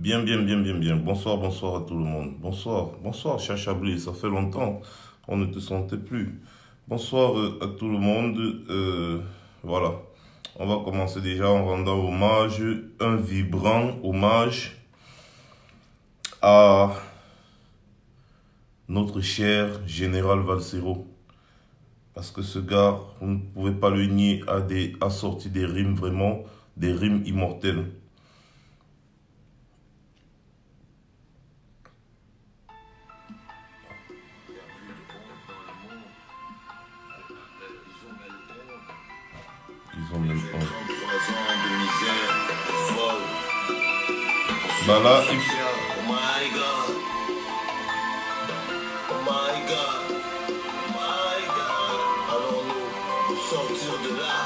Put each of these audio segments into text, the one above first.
Bien. Bonsoir, bonsoir à tout le monde. Bonsoir, cher Chablis. Ça fait longtemps, on ne te sentait plus. Bonsoir à tout le monde. Voilà, on va commencer déjà en rendant hommage, un vibrant hommage à notre cher général Valsero. Parce que ce gars, vous ne pouvez pas le nier, a sorti des rimes vraiment, des rimes immortelles. Ils ont même pas. 33 ans de misère, de vol. Bah là, Oh my God. Oh my God. Oh my God. Allons-nous sortir de là?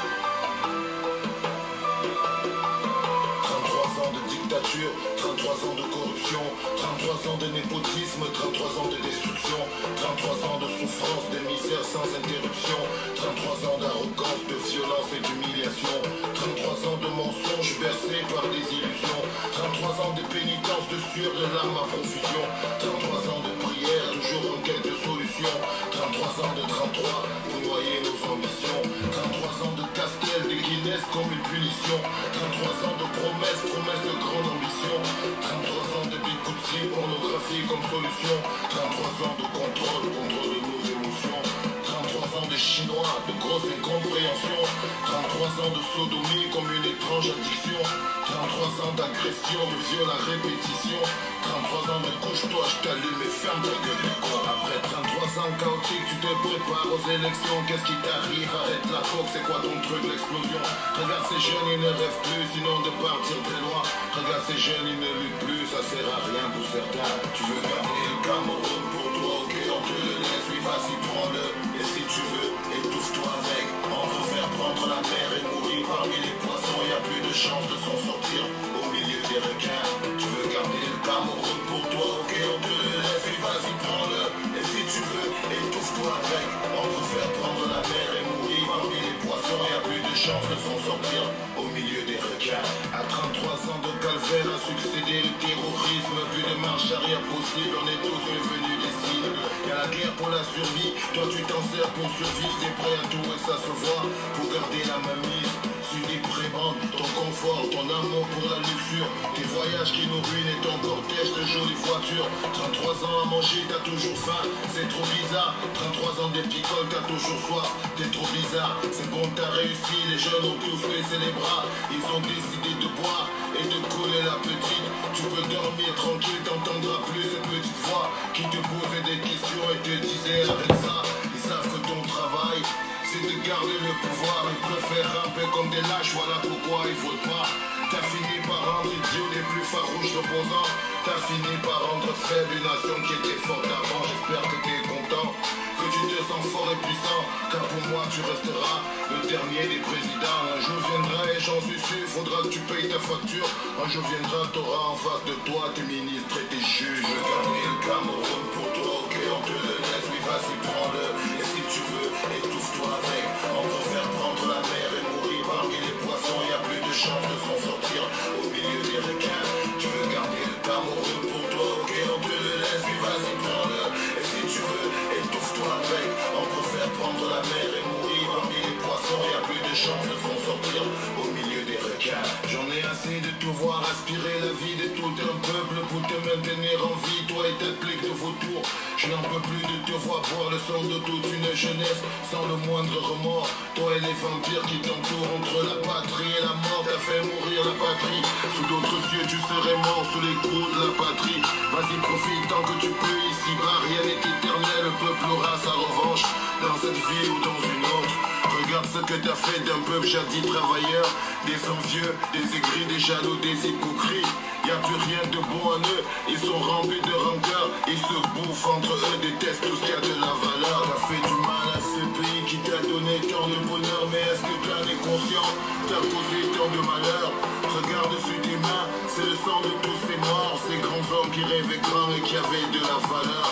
33 ans de dictature, 33 ans de corruption, 33 ans de népotisme, 33 ans de destruction, 33 ans de souffrance, de misère sans interruption, 33 ans d'arrogance, de violence et d'humiliation, 33 ans de mensonges bercés par des illusions, 33 ans de pénitence, de sueur, de larmes à profusion, 33 ans de prière, toujours en quête de solution, 33 ans de 33 pour noyer nos ambitions, 33 ans de Castel, de Guinness comme une punition, 33 ans de promesses de grande ambition, 33 ans de Bikutsi, pornographie comme solution, 33 ans de contrôle de nos émotions, 33 ans de chinois, de grosse incompréhension, 33 ans de sodomie comme une étrange addiction, 33 ans d'agression, de viol à répétition, 33 ans de couche-toi, je t'allume et ferme ta gueule de con. Après 33 ans chaotiques, tu te prépares aux élections, qu'est-ce qui t'arrive? Arrête la coque, c'est quoi ton truc, l'explosion? Regarde ces jeunes, ils ne rêvent plus, sinon de partir très loin. Regarde ces jeunes, ils ne luttent plus, ça sert à rien pour certains. Tu veux garder le Cameroun pour toi, ok, on te le laisse, oui, vas-y, prends-le. Et si tu veux, étouffe-toi avec. On peut faire prendre la mer et mourir parmi les poissons, y a plus de chance de s'en sortir au milieu des requins. Tu veux garder le Cameroun pour toi, ok, on te le laisse, oui, vas-y, prends-le. Et si tu veux, étouffe-toi avec. On peut faire prendre la mer et mourir parmi les poissons, y a plus de chance de s'en sortir au milieu des requins. À 33 ans de calvaire a succédé le terrorisme, plus de marche arrière possible, on est tous devenus des cibles. Y'a la guerre pour la survie, toi tu t'en sers pour survivre, t'es prêt à tout et ça se voit, pour garder la mainmise sur les prébendes, ton confort, ton amour pour la luxure, tes voyages qui nous ruinent et ton cortège de jolies voitures. 33 ans à manger, t'as toujours faim, c'est trop bizarre. 33 ans des picoles, t'as toujours soif, t'es trop bizarre. C'est bon, t'as réussi, les jeunes ont tous baissé les bras, ils ont décidé de boire et de coller la petite. Tu peux dormir tranquille, t'entendras plus cette petite voix qui te posait des questions et te disait arrête ça. Ils savent que ton travail c'est de garder le pouvoir, ils préfèrent ramper comme des lâches, voilà pourquoi ils votent pas. T'as fini par rendre idiot les plus farouches opposants, t'as fini par rendre faible une nation qui était forte avant. J'espère que t'es content, que tu te sens fort et puissant, car pour moi tu resteras le dernier des présidents. Un jour viendra et j'en suis sûr, faudra que tu payes ta facture. Un jour viendra, t'auras en face de toi tes ministres et tes juges. Je veux garder le Cameroun pour toi, ok, on te le laisse, oui vas-y prends-le. Et si tu veux, étouffe-toi avec. On peut faire prendre la mer et mourir parmi les poissons, y a plus de chance de s'en sortir au milieu des requins. Tu veux garder le Cameroun pour toi, ok, on te le laisse, oui vas-y prends-le. Et si tu veux, étouffe-toi avec. On peut faire prendre la mer et mourir parmi les poissons, y a plus de chance de s'en sortir au milieu des requins. J'en ai assez de te voir aspirer la vie de tout un peuple pour te maintenir en vie, toi et ta clique de vautours. Je n'en peux plus de te voir boire le sang de toute une jeunesse sans le moindre remords. Toi et les vampires qui t'entourent entre la patrie et la mort, t'as fait mourir la patrie. Sous d'autres cieux tu serais mort sous les coups de la patrie. Vas-y profite tant que tu peux, ici-bas rien n'est éternel, le peuple aura sa revanche dans cette vie ou dans une autre. Regarde ce que t'as fait d'un peuple jadis travailleur, des envieux, des aigris, des jaloux, des hypocrites. Y'a plus rien de bon en eux, ils sont remplis de rancœur, ils se bouffent entre eux, détestent tout ce qui a de la valeur. T'as fait du mal à ce pays qui t'a donné tant de bonheur, mais est-ce que t'en es conscient? T'as causé tant de malheur. Regarde sur tes mains, c'est le sang de tous ces morts, ces grands hommes qui rêvaient grand et qui avaient de la valeur.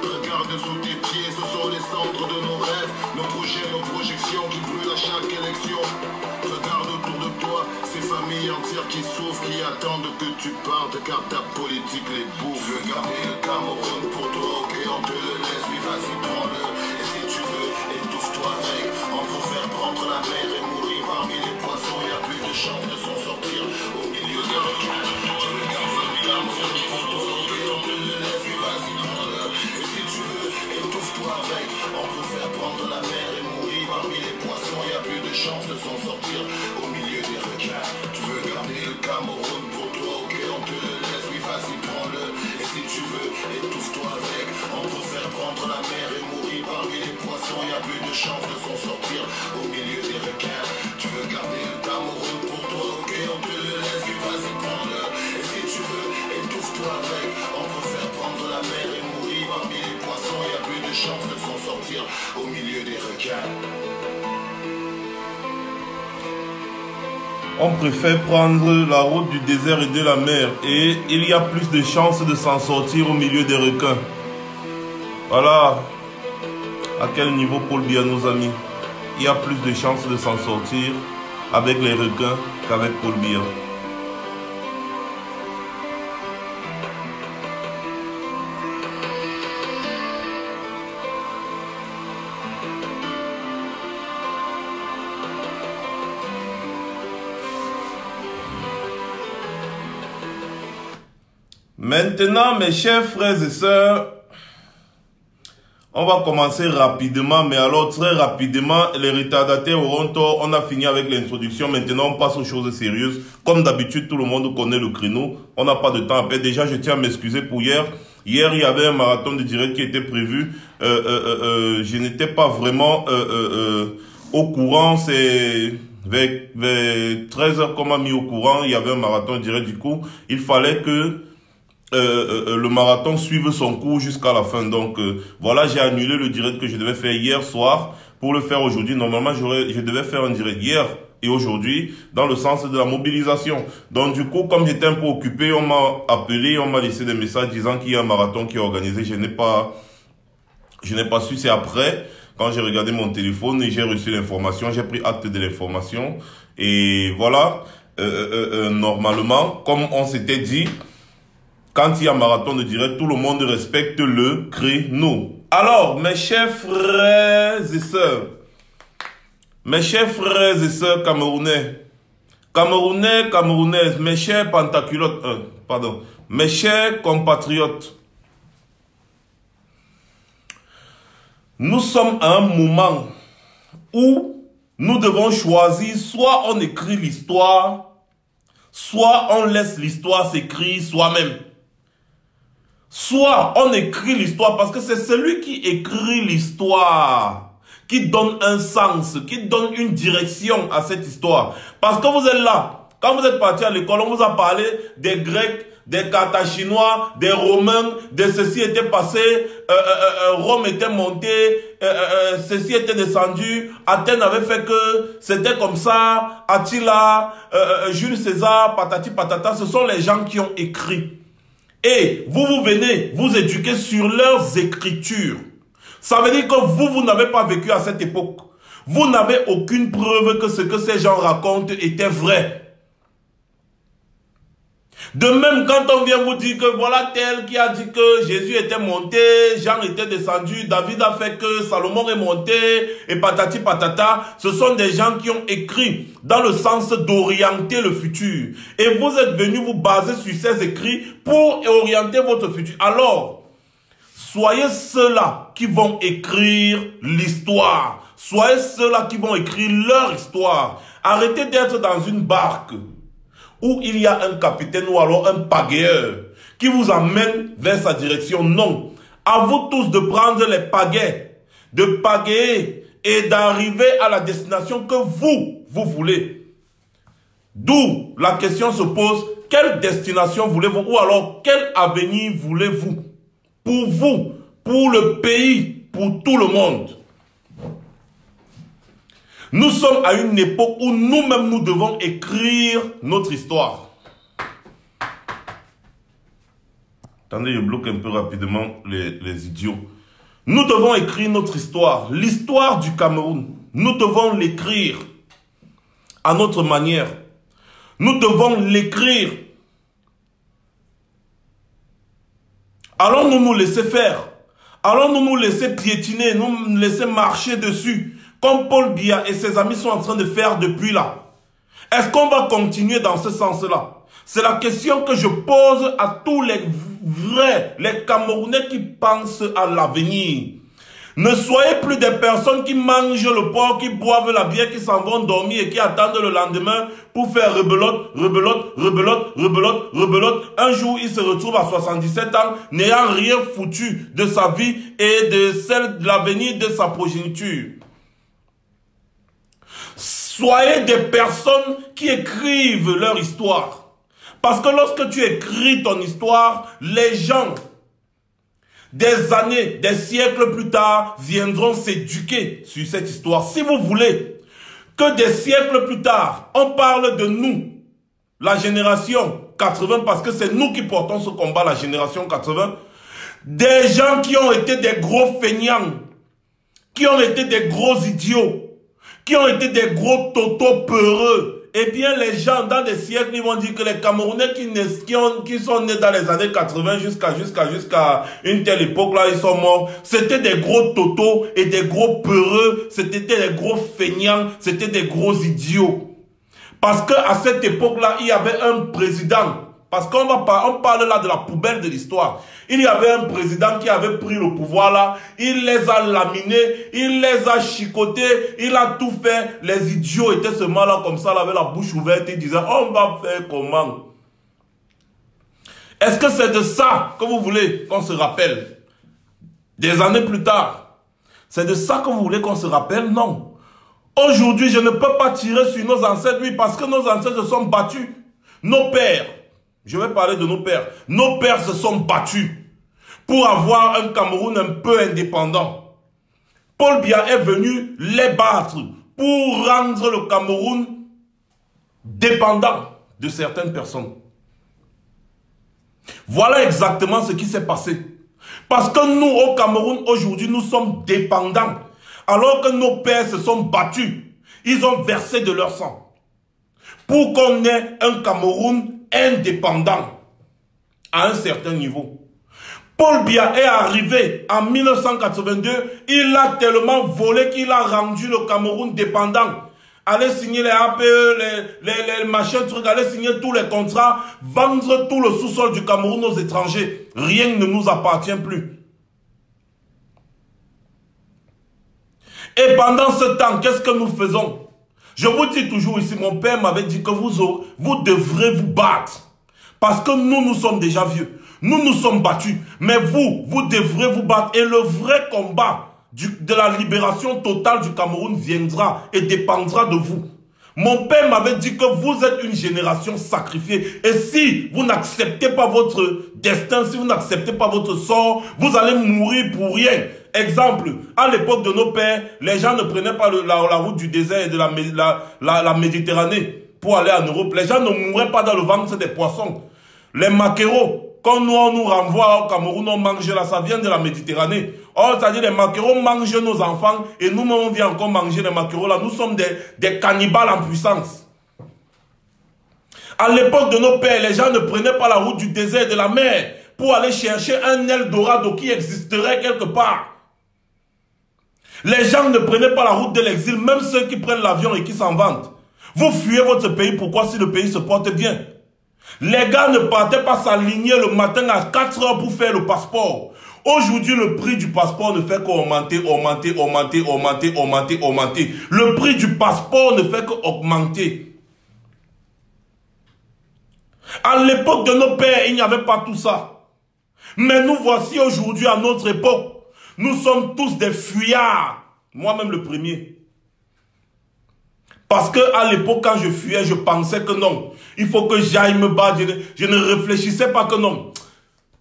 Regarde sous tes pieds, ce sont les cendres de nos rêves, nos projets, nos projections qui brûlent à chaque élection. Regarde autour de toi, ces familles entières qui souffrent, qui attendent que tu partes car ta politique les bouffe. Je veux garder le Cameroun pour toi, ok, on te le laisse, oui vas-y prends-le. Et si tu veux, étouffe-toi avec. On peut faire prendre la mer et mourir parmi les poissons. Y'a plus de chance de s'en sortir au milieu des requins. Je veux garder le Cameroun pour toi, ok, on te le laisse, oui vas-y prends-le. Et si tu veux, étouffe-toi avec. On peut faire prendre la mer et mourir parmi les poissons. Y'a plus de chance de s'en sortir au milieu des requins. Tu veux garder le Cameroun pour toi, ok, on te le laisse, oui vas-y prends-le. Et si tu veux, étouffe-toi avec. On peut faire prendre la mer et mourir parmi les poissons. Y'a plus de chance de s'en sortir au milieu des requins. Tu veux garder le Cameroun pour toi, ok, on te le laisse, oui vas-y prends-le. Et si tu veux, étouffe-toi avec. On peut faire prendre la mer et mourir parmi les poissons. Y'a plus de chance de s'en sortir au milieu des requins. On préfère prendre la route du désert et de la mer. Et il y a plus de chances de s'en sortir au milieu des requins. Voilà. À quel niveau Paul Biya, nos amis? Il y a plus de chances de s'en sortir avec les requins qu'avec Paul Biya. Maintenant, mes chers frères et sœurs, on va commencer rapidement, mais alors très rapidement, les retardataires auront tort. On a fini avec l'introduction, maintenant on passe aux choses sérieuses. Comme d'habitude, tout le monde connaît le créneau, on n'a pas de temps à perdre. Déjà, je tiens à m'excuser pour hier. Hier, il y avait un marathon de direct qui était prévu. Je n'étais pas vraiment au courant, c'est... Vers 13h qu'on m'a mis au courant, il y avait un marathon direct. Du coup, il fallait que le marathon suive son cours jusqu'à la fin. Donc voilà, j'ai annulé le direct que je devais faire hier soir pour le faire aujourd'hui. Normalement, je devais faire un direct hier et aujourd'hui dans le sens de la mobilisation. Donc du coup, comme j'étais un peu occupé, on m'a appelé, on m'a laissé des messages disant qu'il y a un marathon qui est organisé. Je n'ai pas su. C'est après, quand j'ai regardé mon téléphone et j'ai reçu l'information, j'ai pris acte de l'information. Et voilà, normalement, comme on s'était dit, quand il y a marathon de direct, tout le monde respecte le créneau. Alors, mes chers frères et sœurs, camerounais, camerounaises, mes chers pentaculottes, mes chers compatriotes, nous sommes à un moment où nous devons choisir, soit on écrit l'histoire, soit on laisse l'histoire s'écrire soi-même. Soit on écrit l'histoire, parce que c'est celui qui écrit l'histoire qui donne un sens, qui donne une direction à cette histoire. Parce que vous êtes là, quand vous êtes parti à l'école, on vous a parlé des Grecs, des Carthaginois, des Romains, de ceci était passé, Rome était monté, ceci était descendu, Athènes avait fait que c'était comme ça, Attila, Jules César, patati patata, ce sont les gens qui ont écrit. Et vous venez vous éduquer sur leurs écritures. Ça veut dire que vous n'avez pas vécu à cette époque. Vous n'avez aucune preuve que ce que ces gens racontent était vrai. De même, quand on vient vous dire que voilà tel qui a dit que Jésus était monté, Jean était descendu, David a fait que Salomon est monté, et patati patata, ce sont des gens qui ont écrit dans le sens d'orienter le futur. Et vous êtes venus vous baser sur ces écrits pour orienter votre futur. Alors, soyez ceux-là qui vont écrire l'histoire. Soyez ceux-là qui vont écrire leur histoire. Arrêtez d'être dans une barque où il y a un capitaine ou alors un pagayeur qui vous amène vers sa direction. Non. À vous tous de prendre les pagaies, de pagayer et d'arriver à la destination que vous voulez. D'où la question se pose, quelle destination voulez-vous ou alors quel avenir voulez-vous? Pour vous, pour le pays, pour tout le monde. Nous sommes à une époque où nous-mêmes, nous devons écrire notre histoire. Attendez, je bloque un peu rapidement les idiots. Nous devons écrire notre histoire, l'histoire du Cameroun. Nous devons l'écrire à notre manière. Nous devons l'écrire. Allons-nous nous laisser faire? Allons-nous nous laisser piétiner, nous laisser marcher dessus, comme Paul Biya et ses amis sont en train de faire depuis là? Est-ce qu'on va continuer dans ce sens-là? C'est la question que je pose à tous les vrais, les Camerounais qui pensent à l'avenir. Ne soyez plus des personnes qui mangent le porc, qui boivent la bière, qui s'en vont dormir et qui attendent le lendemain pour faire rebelote, rebelote, rebelote, rebelote, rebelote. Un jour, il se retrouve à 77 ans, n'ayant rien foutu de sa vie et de celle de l'avenir de sa progéniture. Soyez des personnes qui écrivent leur histoire. Parce que lorsque tu écris ton histoire, les gens, des années, des siècles plus tard, viendront s'éduquer sur cette histoire. Si vous voulez que des siècles plus tard, on parle de nous, la génération 80, parce que c'est nous qui portons ce combat, la génération 80, des gens qui ont été des gros feignants, qui ont été des gros idiots, qui ont été des gros totos peureux, eh bien les gens dans des siècles, ils vont dire que les Camerounais qui sont nés dans les années 80 jusqu'à une telle époque là, ils sont morts. C'était des gros totos et des gros peureux, c'était des gros feignants, c'était des gros idiots. Parce que à cette époque là, il y avait un président. Parce qu'on parle là de la poubelle de l'histoire. Il y avait un président qui avait pris le pouvoir là, il les a laminés, il les a chicotés, il a tout fait. Les idiots étaient seulement là comme ça, là, avec la bouche ouverte, ils disaient, on va faire comment? Est-ce que c'est de ça que vous voulez qu'on se rappelle? Des années plus tard. C'est de ça que vous voulez qu'on se rappelle? Non. Aujourd'hui, je ne peux pas tirer sur nos ancêtres, oui, parce que nos ancêtres se sont battus. Nos pères. Je vais parler de nos pères. Nos pères se sont battus pour avoir un Cameroun un peu indépendant. Paul Biya est venu les battre pour rendre le Cameroun dépendant de certaines personnes. Voilà exactement ce qui s'est passé. Parce que nous, au Cameroun, aujourd'hui, nous sommes dépendants. Alors que nos pères se sont battus. Ils ont versé de leur sang. Pour qu'on ait un Cameroun indépendant à un certain niveau. Paul Biya est arrivé en 1982, il a tellement volé qu'il a rendu le Cameroun dépendant. Allez signer les APE, les machins, trucs, allez signer tous les contrats, vendre tout le sous-sol du Cameroun aux étrangers. Rien ne nous appartient plus. Et pendant ce temps, qu'est-ce que nous faisons? Je vous dis toujours ici, mon père m'avait dit que vous devrez vous battre. Parce que nous sommes déjà vieux. Nous sommes battus. Mais vous devrez vous battre. Et le vrai combat de la libération totale du Cameroun viendra et dépendra de vous. Mon père m'avait dit que vous êtes une génération sacrifiée. Et si vous n'acceptez pas votre destin, si vous n'acceptez pas votre sort, vous allez mourir pour rien. Exemple, à l'époque de nos pères, les gens ne prenaient pas la route du désert et de la Méditerranée pour aller en Europe. Les gens ne mouraient pas dans le ventre des poissons. Les maquereaux, quand nous, on nous renvoie au Cameroun, on mange là, ça vient de la Méditerranée. Oh, c'est-à-dire les maquereaux mangent nos enfants et nous-mêmes, on vient encore manger les maquereaux là. Nous sommes des cannibales en puissance. À l'époque de nos pères, les gens ne prenaient pas la route du désert et de la mer pour aller chercher un Eldorado qui existerait quelque part. Les gens ne prenaient pas la route de l'exil, même ceux qui prennent l'avion et qui s'en vantent. Vous fuyez votre pays, pourquoi si le pays se porte bien? Les gars ne partaient pas s'aligner le matin à 4 heures pour faire le passeport. Aujourd'hui, le prix du passeport ne fait qu'augmenter, augmenter, augmenter, augmenter, augmenter, augmenter. Le prix du passeport ne fait qu'augmenter. À l'époque de nos pères, il n'y avait pas tout ça. Mais nous voici aujourd'hui à notre époque. Nous sommes tous des fuyards. Moi-même le premier. Parce que à l'époque, quand je fuyais, je pensais que non. Il faut que j'aille me battre. Je ne réfléchissais pas que non.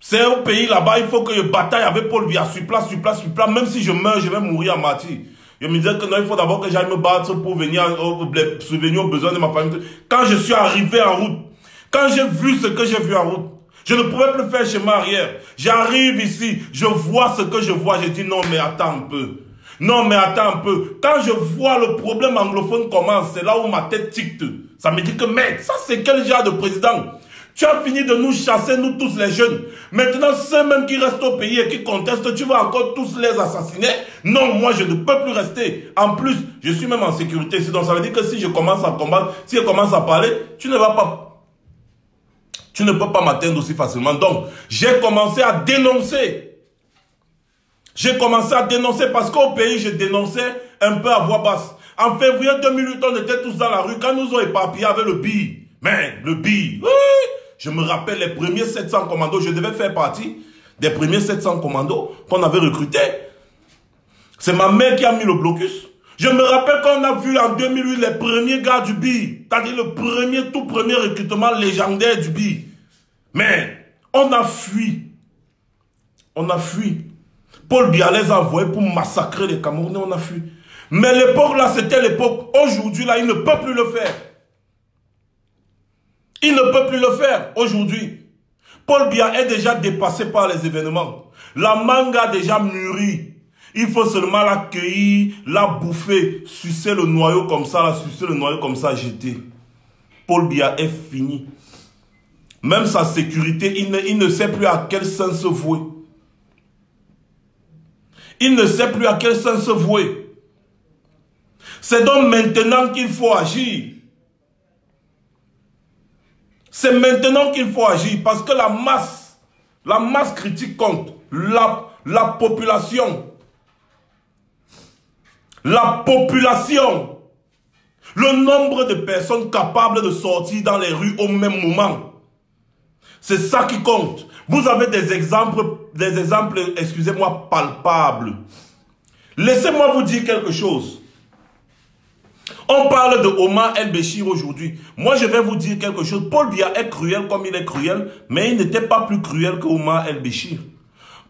C'est un pays là-bas, il faut que je bataille avec Paul Biya sur place, sur place, sur place. Même si je meurs, je vais mourir en martyr. Je me disais que non, il faut d'abord que j'aille me battre pour venir subvenir aux besoins de ma famille. Quand je suis arrivé en route, quand j'ai vu ce que j'ai vu en route, je ne pouvais plus faire chemin arrière. J'arrive ici, je vois ce que je vois. Je dis non, mais attends un peu. Non, mais attends un peu. Quand je vois le problème anglophone commence, c'est là où ma tête tique. Ça me dit que, mec, ça c'est quel genre de président? Tu as fini de nous chasser, nous tous les jeunes. Maintenant, ceux même qui restent au pays et qui contestent, tu vas encore tous les assassiner? Non, moi, je ne peux plus rester. En plus, je suis même en sécurité ici. Donc, ça veut dire que si je commence à combattre, si je commence à parler, tu ne vas pas. Tu ne peux pas m'atteindre aussi facilement. Donc, j'ai commencé à dénoncer. J'ai commencé à dénoncer parce qu'au pays, je dénonçais un peu à voix basse. En février 2008, on était tous dans la rue. Quand nous ont éparpillés avec le BI. Mais, le BI, oui. Je me rappelle les premiers 700 commandos. Je devais faire partie des premiers 700 commandos qu'on avait recrutés. C'est ma mère qui a mis le blocus. Je me rappelle qu'on a vu en 2008 les premiers gars du BI. C'est-à-dire le tout premier recrutement légendaire du BI. Mais, on a fui. On a fui. Paul Biya les a envoyés pour massacrer les Camerounais. On a fui. Mais l'époque là, c'était l'époque. Aujourd'hui là, il ne peut plus le faire. Il ne peut plus le faire aujourd'hui. Paul Biya est déjà dépassé par les événements. La mangue a déjà mûri. Il faut seulement l'accueillir, la bouffer, sucer le noyau comme ça, jeter. Paul Biya est fini. Même sa sécurité, il ne sait plus à quel sens se vouer. Il ne sait plus à quel sens se vouer. C'est donc maintenant qu'il faut agir. C'est maintenant qu'il faut agir parce que la masse critique compte. La population, le nombre de personnes capables de sortir dans les rues au même moment. C'est ça qui compte. Vous avez des exemples, excusez-moi, palpables. Laissez-moi vous dire quelque chose. On parle de Omar El-Béchir aujourd'hui. Moi, je vais vous dire quelque chose. Paul Biya est cruel comme il est cruel, mais il n'était pas plus cruel que Omar El-Béchir.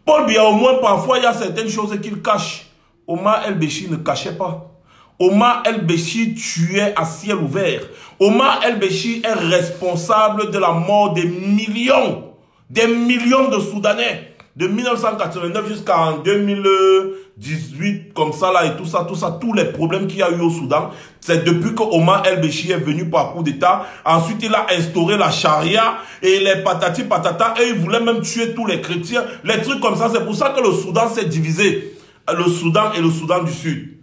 Paul Biya, au moins, parfois, il y a certaines choses qu'il cache. Omar El-Béchir ne cachait pas. Omar El-Béchir tuait à ciel ouvert. Omar El-Béchir est responsable de la mort des millions de Soudanais. De 1989 jusqu'en 2018, comme ça là et tout ça, tous les problèmes qu'il y a eu au Soudan, c'est depuis que Omar El-Béchir est venu par coup d'État. Ensuite, il a instauré la charia et les patati patata, et il voulait même tuer tous les chrétiens. Les trucs comme ça, c'est pour ça que le Soudan s'est divisé. Le Soudan et le Soudan du Sud.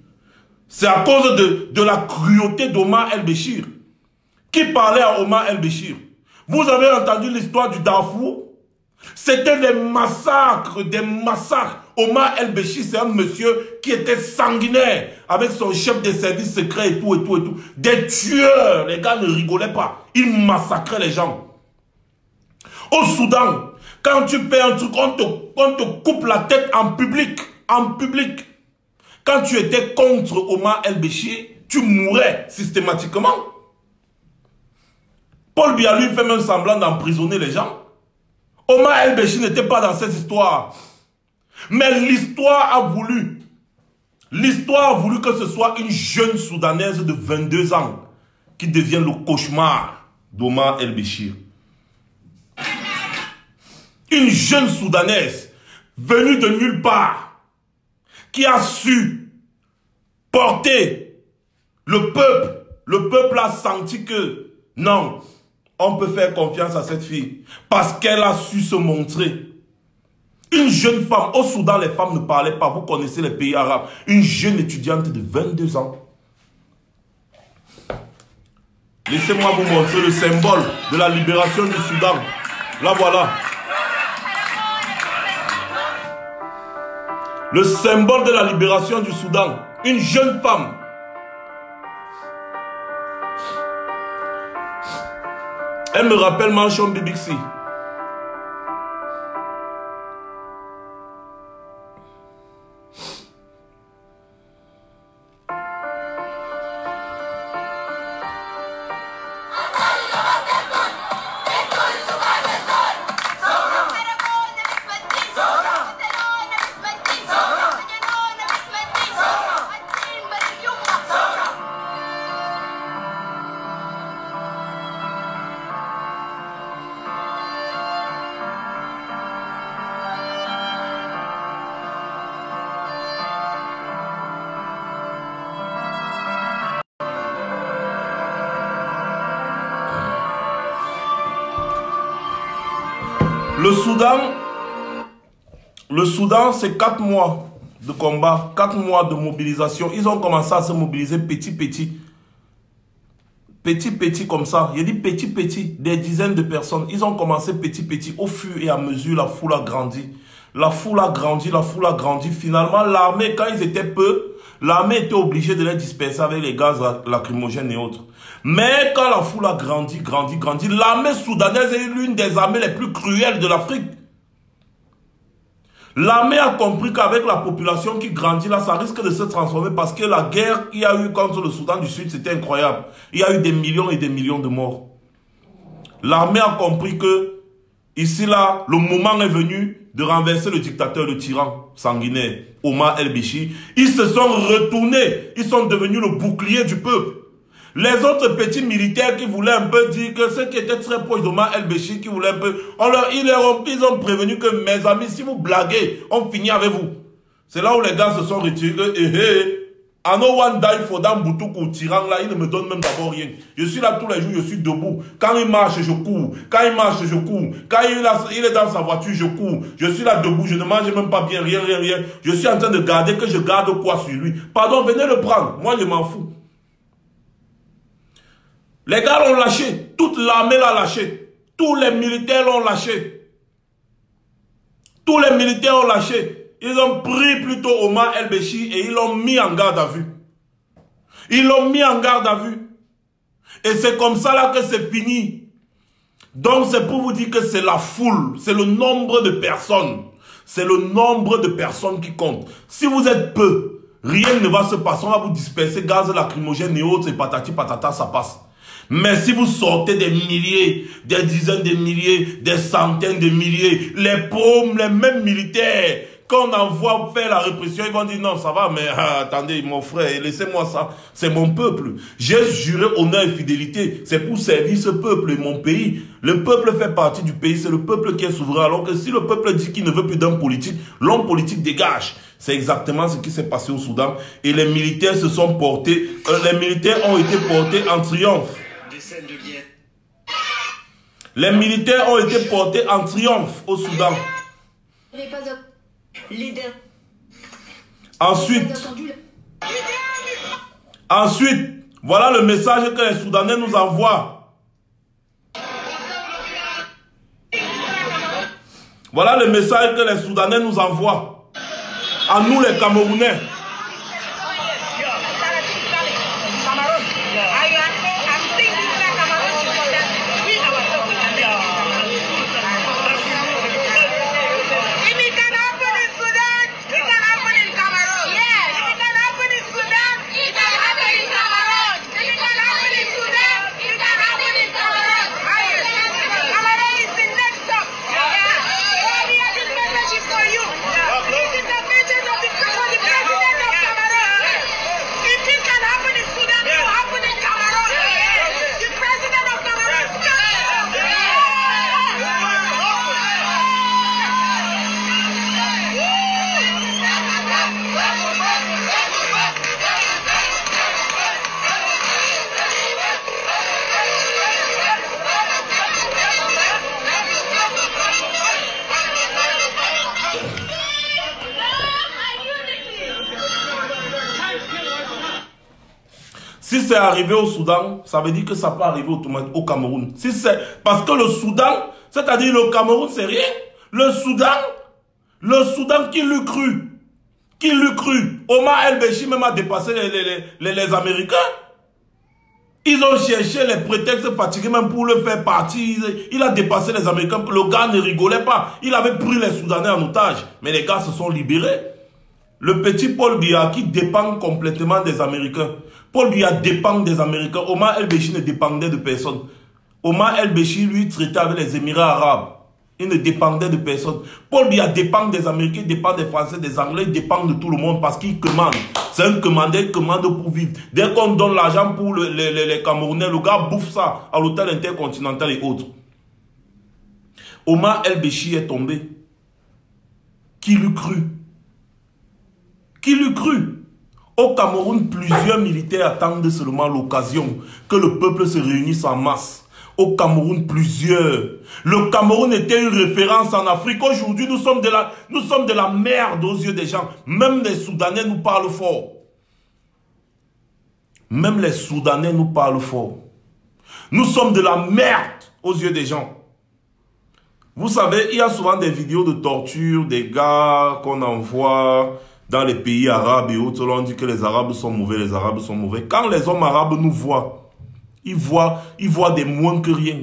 C'est à cause de la cruauté d'Omar El-Béchir. Qui parlait à Omar El-Béchir? Vous avez entendu l'histoire du Darfour? C'était des massacres, Omar El-Béchir, c'est un monsieur qui était sanguinaire, avec son chef des services secrets et tout. Des tueurs, les gars ne rigolaient pas. Ils massacraient les gens. Au Soudan, quand tu fais un truc, on te coupe la tête en public. Quand tu étais contre Omar El-Béchir, tu mourais systématiquement. Paul Biya lui fait même semblant d'emprisonner les gens. Omar El-Béchir n'était pas dans cette histoire. Mais l'histoire a voulu que ce soit une jeune Soudanaise de 22 ans qui devienne le cauchemar d'Omar El-Béchir. Une jeune Soudanaise venue de nulle part qui a su porter le peuple. Le peuple a senti que non, on peut faire confiance à cette fille parce qu'elle a su se montrer. Une jeune femme, au Soudan, les femmes ne parlaient pas, vous connaissez les pays arabes. Une jeune étudiante de 22 ans. Laissez-moi vous montrer le symbole de la libération du Soudan. Là, voilà. Le symbole de la libération du Soudan. Une jeune femme. Elle me rappelle Manchon Bibixi. Le Soudan, c'est 4 mois de combat, 4 mois de mobilisation. Ils ont commencé à se mobiliser petit comme ça. Il y a dit petit, des dizaines de personnes. Ils ont commencé petit. Au fur et à mesure, la foule a grandi. La foule a grandi. Finalement, l'armée, quand ils étaient peu, l'armée était obligée de les disperser avec les gaz lacrymogènes et autres. Mais quand la foule a grandi, l'armée soudanaise est l'une des armées les plus cruelles de l'Afrique. L'armée a compris qu'avec la population qui grandit là, ça risque de se transformer parce que la guerre qu'il y a eu contre le Soudan du Sud, c'était incroyable. Il y a eu des millions et des millions de morts. L'armée a compris que, ici là, le moment est venu de renverser le dictateur, le tyran sanguinaire, Omar el-Béchir. Ils se sont retournés, ils sont devenus le bouclier du peuple. Les autres petits militaires qui voulaient un peu dire que ceux qui étaient très proches d'Omar el-Béchir, qui voulaient un peu... Ils ont prévenu que mes amis, si vous blaguez, on finit avec vous. C'est là où les gars se sont retirés. I no one die for that Boutoukou tyran là, il ne me donne même d'abord rien. Je suis là tous les jours, je suis debout. Quand il marche, je cours. Quand il marche, je cours. Quand il est dans sa voiture, je cours. Je suis là debout, je ne mange même pas bien, rien. Je suis en train de garder que je garde quoi sur lui. Pardon, venez le prendre. Moi, je m'en fous. Les gars l'ont lâché. Toute l'armée l'a lâché. Tous les militaires l'ont lâché. Tous les militaires ont lâché. Ils ont pris plutôt Omar el-Béchir et ils l'ont mis en garde à vue. Ils l'ont mis en garde à vue. Et c'est comme ça là que c'est fini. Donc c'est pour vous dire que c'est la foule. C'est le nombre de personnes. C'est le nombre de personnes qui compte. Si vous êtes peu, rien ne va se passer. On va vous disperser gaz lacrymogène et autres. Et patati patata, ça passe. Mais si vous sortez des milliers, des dizaines de milliers, des centaines de milliers, les mêmes militaires, quand on envoie faire la répression, ils vont dire non, ça va, mais attendez, mon frère, laissez-moi ça, c'est mon peuple. J'ai juré honneur et fidélité, c'est pour servir ce peuple et mon pays. Le peuple fait partie du pays, c'est le peuple qui est souverain. Alors que si le peuple dit qu'il ne veut plus d'homme politique, l'homme politique dégage. C'est exactement ce qui s'est passé au Soudan. Et les militaires se sont portés, les militaires ont été portés en triomphe. Les militaires ont été portés en triomphe au Soudan. Ensuite, voilà le message que les Soudanais nous envoient. Voilà le message que les Soudanais nous envoient. À nous les Camerounais. Si c'est arrivé au Soudan, ça veut dire que ça peut arriver au Cameroun. Si c'est parce que le Soudan, c'est-à-dire le Cameroun, c'est rien. Le Soudan, qui l'eût cru? Qui l'eût cru? Omar el-Béchir même a dépassé les Américains. Ils ont cherché les prétextes fatigués même pour le faire partir. Il a dépassé les Américains. Le gars ne rigolait pas. Il avait pris les Soudanais en otage. Mais les gars se sont libérés. Le petit Paul Biya qui dépend complètement des Américains. Paul Biya dépend des Américains. Omar el-Béchir ne dépendait de personne. Omar el-Béchir, lui, traitait avec les Émirats arabes. Il ne dépendait de personne. Paul Biya dépend des Américains, dépend des Français, des Anglais, il dépend de tout le monde parce qu'il commande. C'est un commandeur, il commande pour vivre. Dès qu'on donne l'argent pour les Camerounais, le gars bouffe ça à l'hôtel intercontinental et autres. Omar el-Béchir est tombé. Qui l'eût cru? Qui l'eût cru? Au Cameroun, plusieurs militaires attendent seulement l'occasion que le peuple se réunisse en masse. Au Cameroun, plusieurs. Le Cameroun était une référence en Afrique. Aujourd'hui, nous sommes de la merde aux yeux des gens. Même les Soudanais nous parlent fort. Même les Soudanais nous parlent fort. Nous sommes de la merde aux yeux des gens. Vous savez, il y a souvent des vidéos de torture, des gars qu'on envoie dans les pays arabes et autres. On dit que les Arabes sont mauvais, les Arabes sont mauvais. Quand les hommes arabes nous voient, ils voient des moins que rien.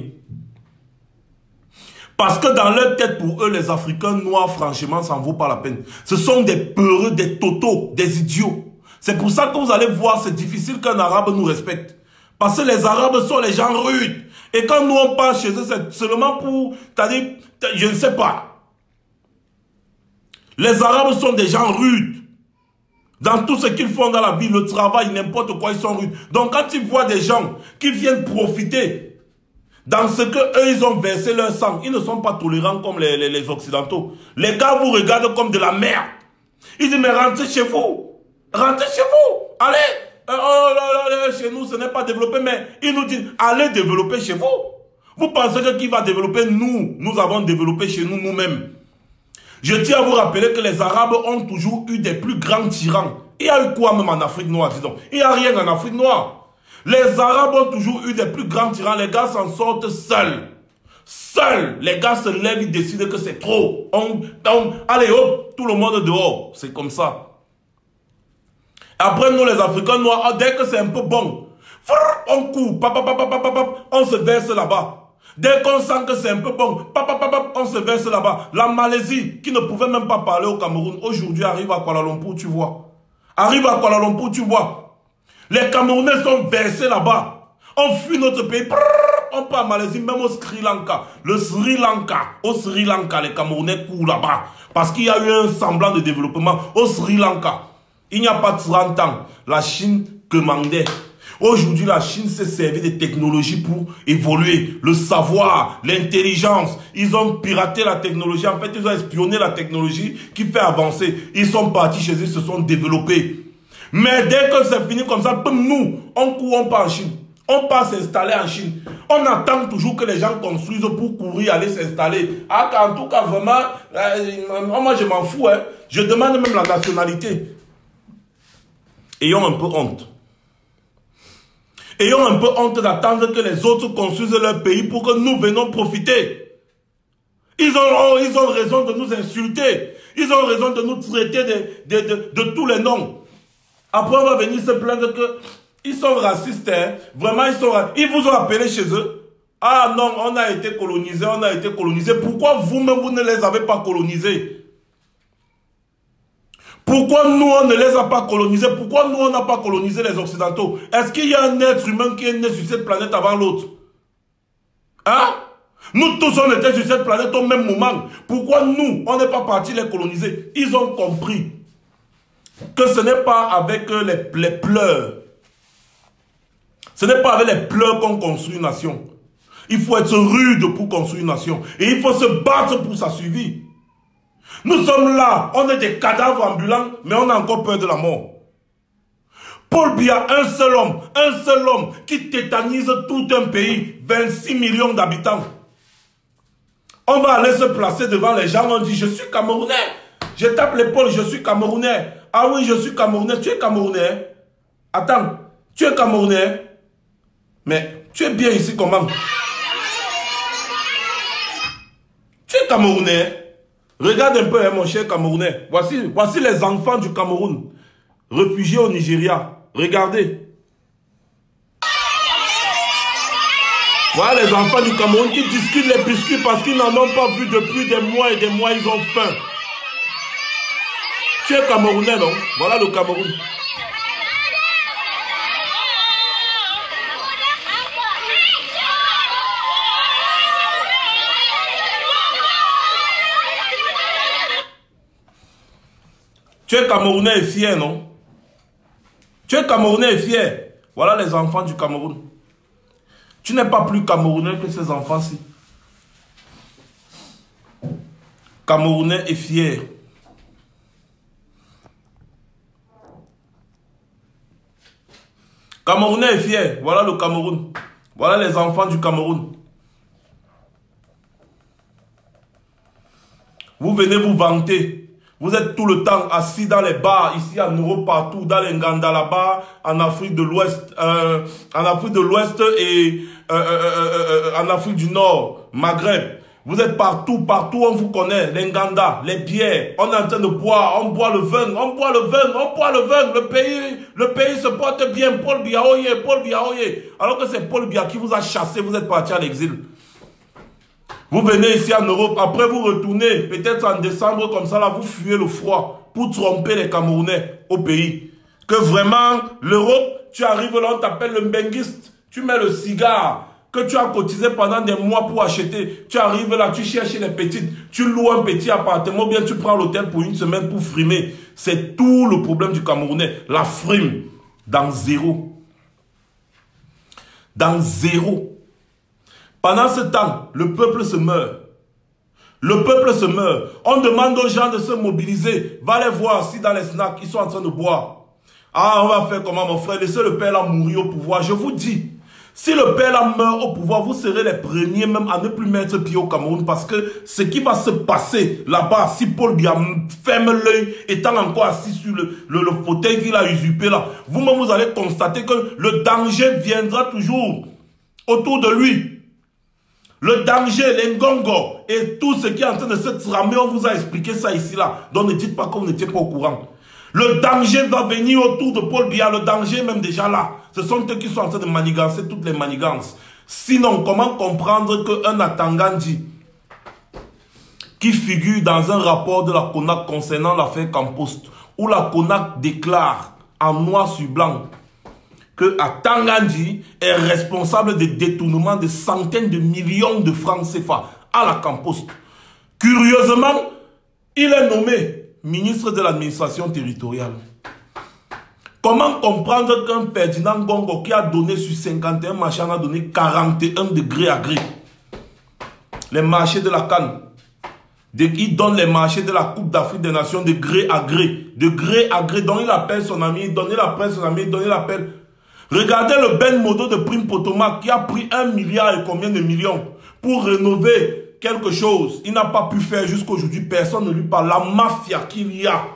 Parce que dans leur tête, pour eux, les Africains noirs, franchement, ça ne vaut pas la peine. Ce sont des peureux, des totaux, des idiots. C'est pour ça que vous allez voir, c'est difficile qu'un arabe nous respecte. Parce que les arabes sont les gens rudes. Et quand nous on passe chez eux, c'est seulement pour, c'est-à-dire, je ne sais pas. Les arabes sont des gens rudes. Dans tout ce qu'ils font dans la vie, le travail, n'importe quoi, ils sont rudes. Donc quand ils voient des gens qui viennent profiter dans ce que eux ils ont versé leur sang, ils ne sont pas tolérants comme les Occidentaux. Les gars vous regardent comme de la merde. Ils disent mais rentrez chez vous. Rentrez chez vous. Allez. Chez nous ce n'est pas développé, mais ils nous disent allez développer chez vous. Vous pensez que qui va développer? Nous avons développé chez nous nous-mêmes. Je tiens à vous rappeler que les Arabes ont toujours eu des plus grands tyrans. Il y a eu quoi même en Afrique noire, disons? Il n'y a rien en Afrique noire. Les Arabes ont toujours eu des plus grands tyrans. Les gars s'en sortent seuls. Seuls. Les gars se lèvent, ils décident que c'est trop. Allez hop, tout le monde dehors. C'est comme ça. Après nous les Africains noirs, dès que c'est un peu bon, on court, on se verse là-bas. Dès qu'on sent que c'est un peu bon, on se verse là-bas. La Malaisie, qui ne pouvait même pas parler au Cameroun, aujourd'hui arrive à Kuala Lumpur, tu vois. Arrive à Kuala Lumpur, tu vois. Les Camerounais sont versés là-bas. On fuit notre pays. On part en Malaisie, même au Sri Lanka. Le Sri Lanka, au Sri Lanka, les Camerounais courent là-bas. Parce qu'il y a eu un semblant de développement au Sri Lanka. Il n'y a pas 30 ans, la Chine commandait. Aujourd'hui, la Chine s'est servie des technologies pour évoluer. Le savoir, l'intelligence. Ils ont piraté la technologie. En fait, ils ont espionné la technologie qui fait avancer. Ils sont partis chez eux, ils se sont développés. Mais dès que c'est fini comme ça, nous, on court, on part en Chine. On part s'installer en Chine. On attend toujours que les gens construisent pour courir, aller s'installer. Ah, en tout cas, vraiment, moi je m'en fous. Hein. Je demande même la nationalité. Ayons un peu honte. Ayons un peu honte d'attendre que les autres construisent leur pays pour que nous venons profiter. Ils ont raison de nous insulter. Ils ont raison de nous traiter de tous les noms. Après, on va venir se plaindre qu'ils sont racistes. Hein. Vraiment, ils vous ont appelé chez eux. Ah non, on a été colonisés, on a été colonisés. Pourquoi vous-même, vous ne les avez pas colonisés? Pourquoi nous, on ne les a pas colonisés? Pourquoi nous, on n'a pas colonisé les Occidentaux? Est-ce qu'il y a un être humain qui est né sur cette planète avant l'autre? Hein? Nous tous, on était sur cette planète au même moment. Pourquoi nous, on n'est pas partis les coloniser? Ils ont compris que ce n'est pas avec les pleurs. Ce n'est pas avec les pleurs qu'on construit une nation. Il faut être rude pour construire une nation. Et il faut se battre pour sa survie. Nous sommes là, on est des cadavres ambulants, mais on a encore peur de la mort. Paul Biya, un seul homme qui tétanise tout un pays, 26 millions d'habitants. On va aller se placer devant les gens, on dit, je suis Camerounais. Je tape l'épaule, je suis Camerounais. Ah oui, je suis Camerounais, tu es Camerounais. Attends, tu es Camerounais. Mais tu es bien ici comment? Tu es Camerounais. Regarde un peu, hein, mon cher Camerounais. Voici les enfants du Cameroun, réfugiés au Nigeria. Regardez. Voilà les enfants du Cameroun qui discutent les biscuits parce qu'ils n'en ont pas vu depuis des mois et des mois, ils ont faim. Tu es Camerounais, non? Voilà le Cameroun. Tu es Camerounais et fier, non? Tu es Camerounais et fier. Voilà les enfants du Cameroun. Tu n'es pas plus Camerounais que ces enfants-ci. Camerounais et fier. Camerounais et fier. Voilà le Cameroun. Voilà les enfants du Cameroun. Vous venez vous vanter. Vous êtes tout le temps assis dans les bars, ici en Europe, partout, dans les Nganda là-bas, en Afrique de l'Ouest, et en Afrique du Nord, Maghreb. Vous êtes partout, on vous connaît, les Nganda, les bières, on est en train de boire, on boit le vin, le pays se porte bien, Paul Biya, alors que c'est Paul Biya qui vous a chassé, vous êtes parti à l'exil. Vous venez ici en Europe, après vous retournez, peut-être en décembre comme ça, là, vous fuyez le froid pour tromper les Camerounais au pays. Que vraiment, l'Europe, tu arrives là, on t'appelle le mbenguiste, tu mets le cigare que tu as cotisé pendant des mois pour acheter. Tu arrives là, tu cherches les petites, tu loues un petit appartement, ou bien tu prends l'hôtel pour une semaine pour frimer. C'est tout le problème du Camerounais, la frime, dans zéro. Dans zéro. Pendant ce temps, le peuple se meurt. Le peuple se meurt. On demande aux gens de se mobiliser. Va les voir si dans les snacks, ils sont en train de boire. Ah, on va faire comment mon frère? Laissez le père là mourir au pouvoir. Je vous dis, si le père là meurt au pouvoir, vous serez les premiers même à ne plus mettre pied au Cameroun. Parce que ce qui va se passer là-bas, si Paul Biya ferme l'œil, étant encore assis sur le fauteuil qu'il a usurpé là, vous-même vous allez constater que le danger viendra toujours autour de lui. Le danger, les Ngongo et tout ce qui est en train de se tramer, on vous a expliqué ça ici là. Donc ne dites pas que vous n'étiez pas au courant. Le danger va venir autour de Paul Biya, le danger est même déjà là. Ce sont eux qui sont en train de manigancer toutes les manigances. Sinon, comment comprendre qu'un Atangandi qui figure dans un rapport de la CONAC concernant l'affaire Campost, où la CONAC déclare en noir sur blanc que Atangandi est responsable de détournement de centaines de millions de francs CFA à la Campost. Curieusement, il est nommé ministre de l'administration territoriale. Comment comprendre qu'un Ferdinand Ngongo qui a donné sur 51 marchés a donné 41 de gré à gré? Les marchés de la canne. Il donne les marchés de la Coupe d'Afrique des Nations de gré à gré. De gré à gré, dont il appelle son ami, dont il appelle son ami, dont il appelle... Regardez le Ben Modo de Prime Potomac qui a pris 1 milliard et combien de millions pour rénover quelque chose. Il n'a pas pu faire jusqu'à aujourd'hui. Personne ne lui parle. La mafia qu'il y a.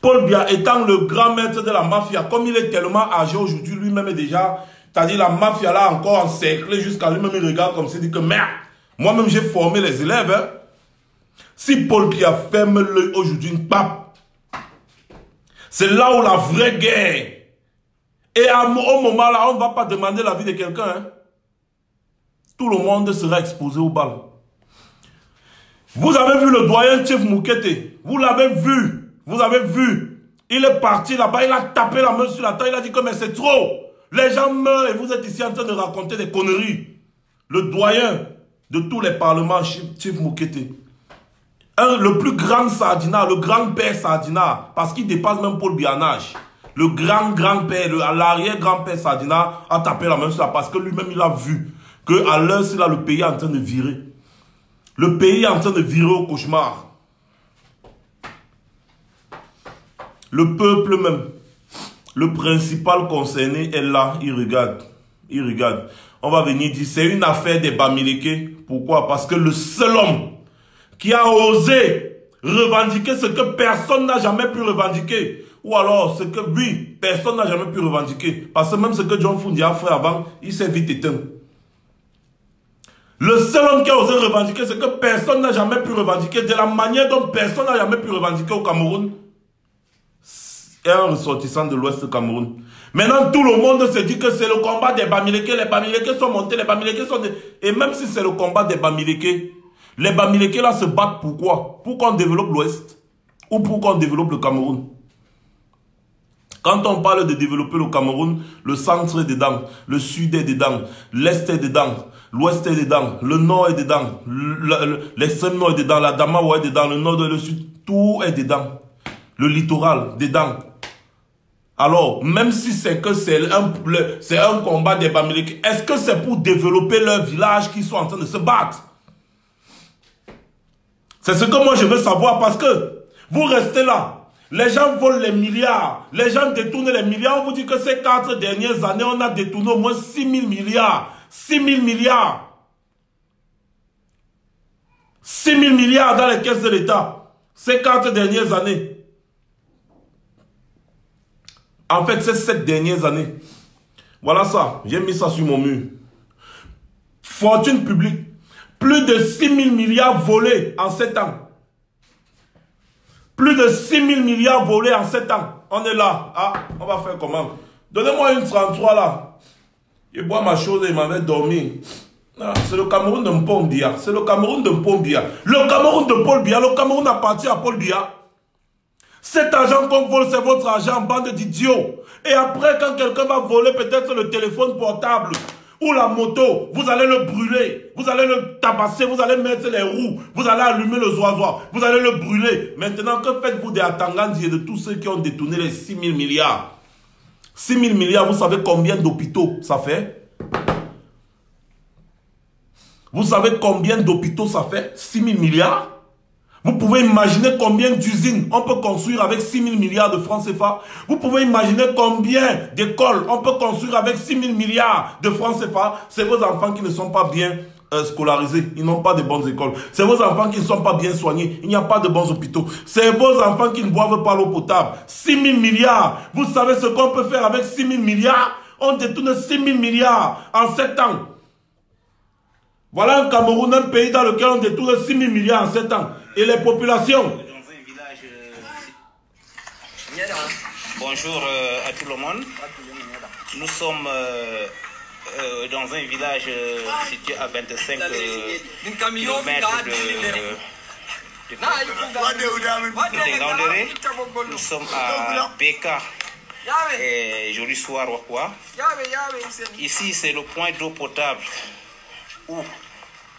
Paul Biya étant le grand maître de la mafia, comme il est tellement âgé aujourd'hui, lui-même est déjà, c'est-à-dire la mafia là encore encerclée jusqu'à lui-même, il regarde comme s'il dit que merde, moi-même j'ai formé les élèves. Hein. Si Paul Biya ferme l'œil aujourd'hui, une pape, c'est là où la vraie guerre. Et au moment là, on ne va pas demander l'avis de quelqu'un. Hein. Tout le monde sera exposé aux balles. Vous avez vu le doyen Chef Moukete. Vous l'avez vu. Vous avez vu. Il est parti là-bas, il a tapé la main sur la table, il a dit que mais c'est trop. Les gens meurent et vous êtes ici en train de raconter des conneries. Le doyen de tous les parlements, Chef Moukete. Le plus grand Sardina, le grand-père Sardina, parce qu'il dépasse même Paul Biya en âge. Le grand-grand-père, l'arrière-grand-père Sardina a tapé la main sur la parce que lui-même il a vu qu'à l'heure, c'est là le pays est en train de virer. Le pays est en train de virer au cauchemar. Le peuple même, le principal concerné est là, il regarde. Il regarde. On va venir dire, c'est une affaire des Bamileke. Pourquoi? Parce que le seul homme qui a osé revendiquer ce que personne n'a jamais pu revendiquer, ou alors ce que, oui, personne n'a jamais pu revendiquer. Parce que même ce que John Fundi a fait avant, il s'est vite éteint. Le seul homme qui a osé revendiquer ce que personne n'a jamais pu revendiquer, de la manière dont personne n'a jamais pu revendiquer au Cameroun, est un ressortissant de l'Ouest du Cameroun. Maintenant, tout le monde se dit que c'est le combat des Bamileke. Les Bamileke sont montés, les Bamileke sont... Et même si c'est le combat des Bamileke, les Bamileke là se battent pourquoi? Pour qu'on développe l'Ouest ou pour qu'on développe le Cameroun. Quand on parle de développer le Cameroun, le centre est dedans, le sud est dedans, l'est est dedans, l'ouest est dedans, le nord est dedans, l'extrême nord est dedans, la Damawa est dedans, le nord et le sud, tout est dedans. Le littoral, dedans. Alors, même si c'est que c'est un combat des Bamileke, est-ce que c'est pour développer leur village qu'ils sont en train de se battre? C'est ce que moi je veux savoir parce que vous restez là. Les gens volent les milliards. Les gens détournent les milliards. On vous dit que ces 4 dernières années, on a détourné au moins 6 000 milliards. 6 000 milliards. 6 000 milliards dans les caisses de l'État. Ces 4 dernières années. En fait, ces 7 dernières années. Voilà ça. J'ai mis ça sur mon mur. Fortune publique. Plus de 6 000 milliards volés en 7 ans. Plus de 6 000 milliards volés en 7 ans. On est là. Ah, on va faire comment? Donnez-moi une 33 là. Je bois ma chose et il m'avait dormi. C'est le Cameroun de Mpom Biya. C'est le Cameroun de Mpom Biya. Le Cameroun de Paul Biya. Le Cameroun appartient à Paul Biya. Cet argent qu'on vole, c'est votre argent, bande d'idiots. Et après, quand quelqu'un va voler peut-être le téléphone portable ou la moto, vous allez le brûler. Vous allez le tabasser, vous allez mettre les roues. Vous allez allumer le zoisoir. Vous allez le brûler. Maintenant, que faites-vous des Atangandi et de tous ceux qui ont détourné les 6 000 milliards? 6 000 milliards, vous savez combien d'hôpitaux ça fait? Vous savez combien d'hôpitaux ça fait? 6 000 milliards? Vous pouvez imaginer combien d'usines on peut construire avec 6 000 milliards de francs CFA? Vous pouvez imaginer combien d'écoles on peut construire avec 6 000 milliards de francs CFA? C'est vos enfants qui ne sont pas bien scolarisés. Ils n'ont pas de bonnes écoles. C'est vos enfants qui ne sont pas bien soignés. Il n'y a pas de bons hôpitaux. C'est vos enfants qui ne boivent pas l'eau potable. 6 000 milliards. Vous savez ce qu'on peut faire avec 6 000 milliards? On détourne 6 000 milliards en 7 ans. Voilà un Cameroun, un pays dans lequel on détourne 6 000 milliards en 7 ans. Et les populations. Dans un village. Bonjour à tout le monde. Nous sommes dans un village situé à 25 km de Ngaoundéré. Nous sommes à Beka et Joli Soir Wakwa. Ici, c'est le point d'eau potable où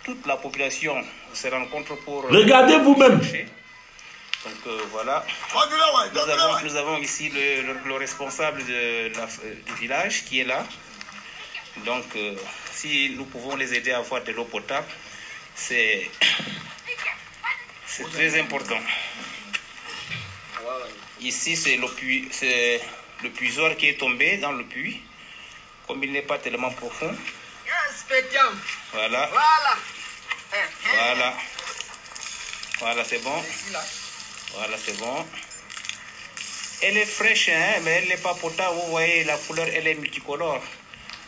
toute la population se rencontre pour... Regardez vous-même. Donc voilà, nous avons ici le responsable du village qui est là. Donc si nous pouvons les aider à avoir de l'eau potable, c'est très important. Ici c'est le puisoir qui est tombé dans le puits, comme il n'est pas tellement profond. Voilà. Voilà. Voilà, c'est bon. Voilà, c'est bon. Elle est fraîche, hein, mais elle n'est pas potable. Vous voyez, la couleur, elle est multicolore.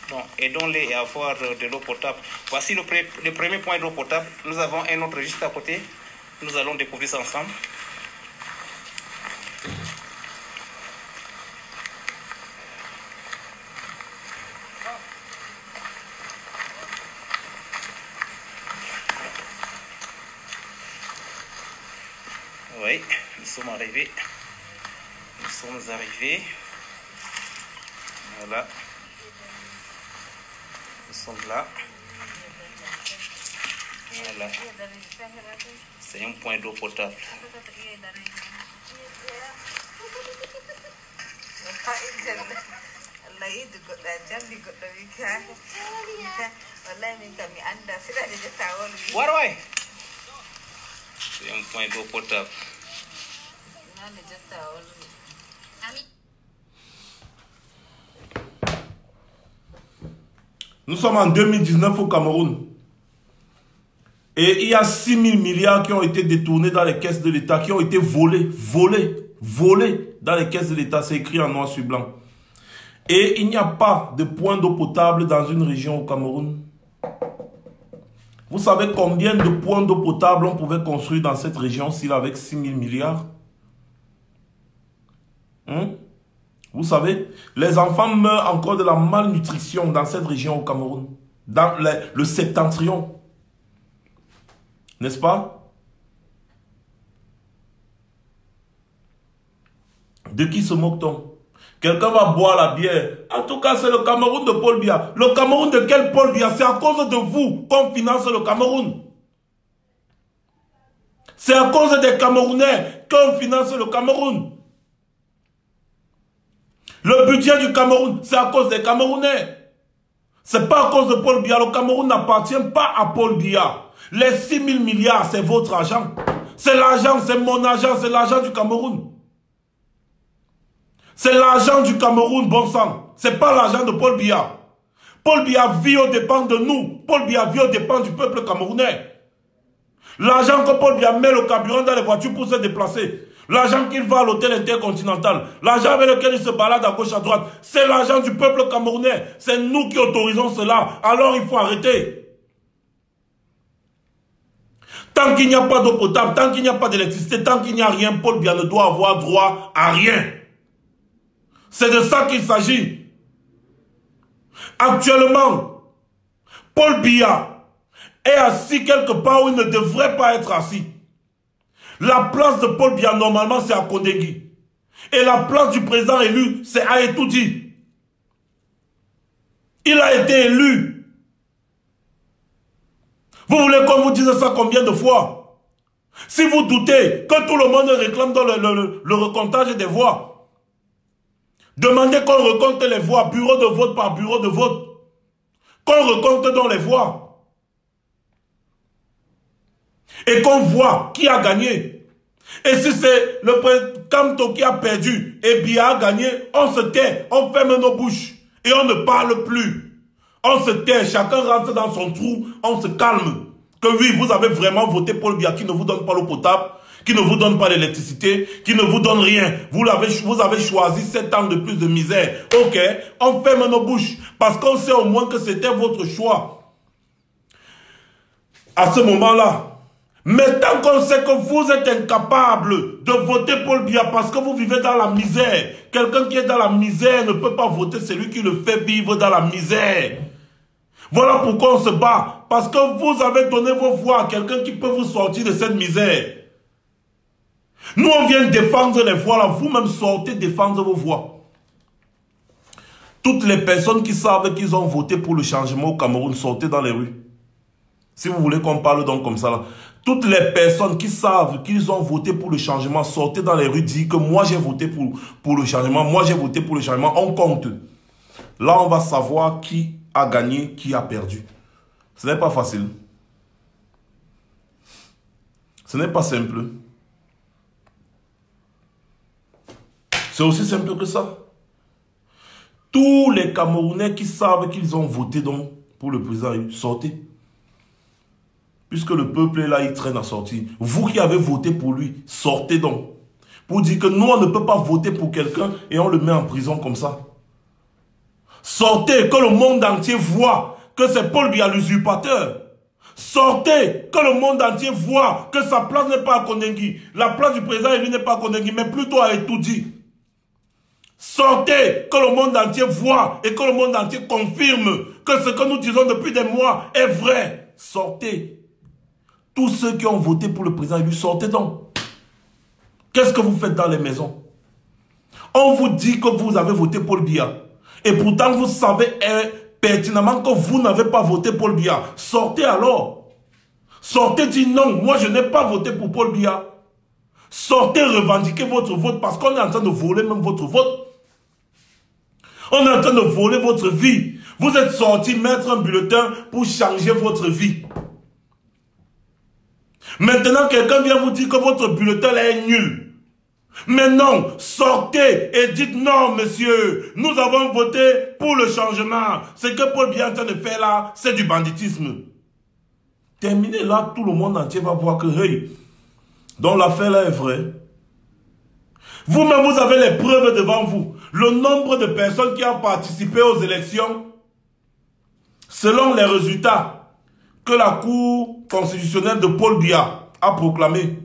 Donc, aidons-les à avoir de l'eau potable. Voici le premier point d'eau potable. Nous avons un autre juste à côté. Nous allons découvrir ça ensemble. Oui, nous sommes arrivés. Nous sommes arrivés. Voilà. Nous sommes là. Voilà. C'est un point d'eau potable. C'est un point d'eau potable. Nous sommes en 2019 au Cameroun. Et il y a 6 000 milliards qui ont été détournés dans les caisses de l'État, qui ont été volés dans les caisses de l'État. C'est écrit en noir sur blanc. Et il n'y a pas de point d'eau potable dans une région au Cameroun. Vous savez combien de points d'eau potable on pouvait construire dans cette région-ci avec 6 000 milliards? Vous savez, les enfants meurent encore de la malnutrition dans cette région au Cameroun. Dans le septentrion. N'est-ce pas? De qui se moque-t-on? Quelqu'un va boire la bière. En tout cas, c'est le Cameroun de Paul Biya. Le Cameroun de quel Paul Biya? C'est à cause de vous qu'on finance le Cameroun. C'est à cause des Camerounais qu'on finance le Cameroun. Le budget du Cameroun, c'est à cause des Camerounais. C'est pas à cause de Paul Biya. Le Cameroun n'appartient pas à Paul Biya. Les 6 000 milliards, c'est votre argent. C'est l'argent, c'est mon argent, c'est l'argent du Cameroun. C'est l'argent du Cameroun, bon sang. C'est pas l'argent de Paul Biya. Paul Biya vit aux dépens de nous. Paul Biya vit aux dépens du peuple camerounais. L'argent que Paul Biya met le carburant dans les voitures pour se déplacer. L'argent qu'il va à l'hôtel intercontinental. L'argent avec lequel il se balade à gauche à droite. C'est l'argent du peuple camerounais. C'est nous qui autorisons cela. Alors il faut arrêter. Tant qu'il n'y a pas d'eau potable, tant qu'il n'y a pas d'électricité, tant qu'il n'y a rien, Paul Biya ne doit avoir droit à rien. C'est de ça qu'il s'agit. Actuellement, Paul Biya est assis quelque part où il ne devrait pas être assis. La place de Paul Biya, normalement, c'est à Kondengui. Et la place du président élu, c'est à Etoudi. Il a été élu. Vous voulez qu'on vous dise ça combien de fois? Si vous doutez que tout le monde réclame dans le recomptage des voix, demandez qu'on recompte les voix, bureau de vote par bureau de vote. Qu'on recompte dans les voix. Et qu'on voit qui a gagné. Et si c'est le président Kamto qui a perdu et Biya a gagné, on se tait, on ferme nos bouches et on ne parle plus. On se tait, chacun rentre dans son trou, on se calme. Que oui, vous avez vraiment voté Paul Biya qui ne vous donne pas l'eau potable, qui ne vous donne pas l'électricité, qui ne vous donne rien. Vous avez choisi 7 ans de plus de misère. Ok, on ferme nos bouches parce qu'on sait au moins que c'était votre choix. À ce moment-là, mais tant qu'on sait que vous êtes incapable de voter Paul Biya parce que vous vivez dans la misère, quelqu'un qui est dans la misère ne peut pas voter celui qui le fait vivre dans la misère. Voilà pourquoi on se bat. Parce que vous avez donné vos voix à quelqu'un qui peut vous sortir de cette misère. Nous, on vient défendre les voix là. Vous-même sortez défendre vos voix. Toutes les personnes qui savent qu'ils ont voté pour le changement au Cameroun, sortez dans les rues. Si vous voulez qu'on parle donc comme ça là. Toutes les personnes qui savent qu'ils ont voté pour le changement, sortez dans les rues, dites que moi j'ai voté pour le changement, moi j'ai voté pour le changement, on compte. Là, on va savoir qui a gagné, qui a perdu. Ce n'est pas facile. Ce n'est pas simple. C'est aussi simple que ça. Tous les Camerounais qui savent qu'ils ont voté donc pour le président, sortez. Puisque le peuple est là, il traîne à sortir. Vous qui avez voté pour lui, sortez donc. Pour dire que nous, on ne peut pas voter pour quelqu'un et on le met en prison comme ça. Sortez, que le monde entier voit que c'est Paul Biya l'usurpateur. Sortez, que le monde entier voit que sa place n'est pas à Kondengui. La place du président élu n'est pas à Kondengui, mais plutôt à Etoudi. Sortez, que le monde entier voit et que le monde entier confirme que ce que nous disons depuis des mois est vrai. Sortez. Tous ceux qui ont voté pour le président élu, sortez donc. Qu'est-ce que vous faites dans les maisons? On vous dit que vous avez voté Paul Biya. Et pourtant, vous savez pertinemment que vous n'avez pas voté Paul Biya. Sortez alors. Sortez, dites non, moi je n'ai pas voté pour Paul Biya. Sortez, revendiquez votre vote parce qu'on est en train de voler même votre vote. On est en train de voler votre vie. Vous êtes sorti mettre un bulletin pour changer votre vie. Maintenant, quelqu'un vient vous dire que votre bulletin est nul. Mais non, sortez et dites non, monsieur. Nous avons voté pour le changement. Ce que Paul Biya est en train de faire là, c'est du banditisme. Terminez là, tout le monde entier va voir que, hey, donc l'affaire là est vraie. Vous-même, vous avez les preuves devant vous. Le nombre de personnes qui ont participé aux élections, selon les résultats que la Cour constitutionnelle de Paul Biya a proclamé.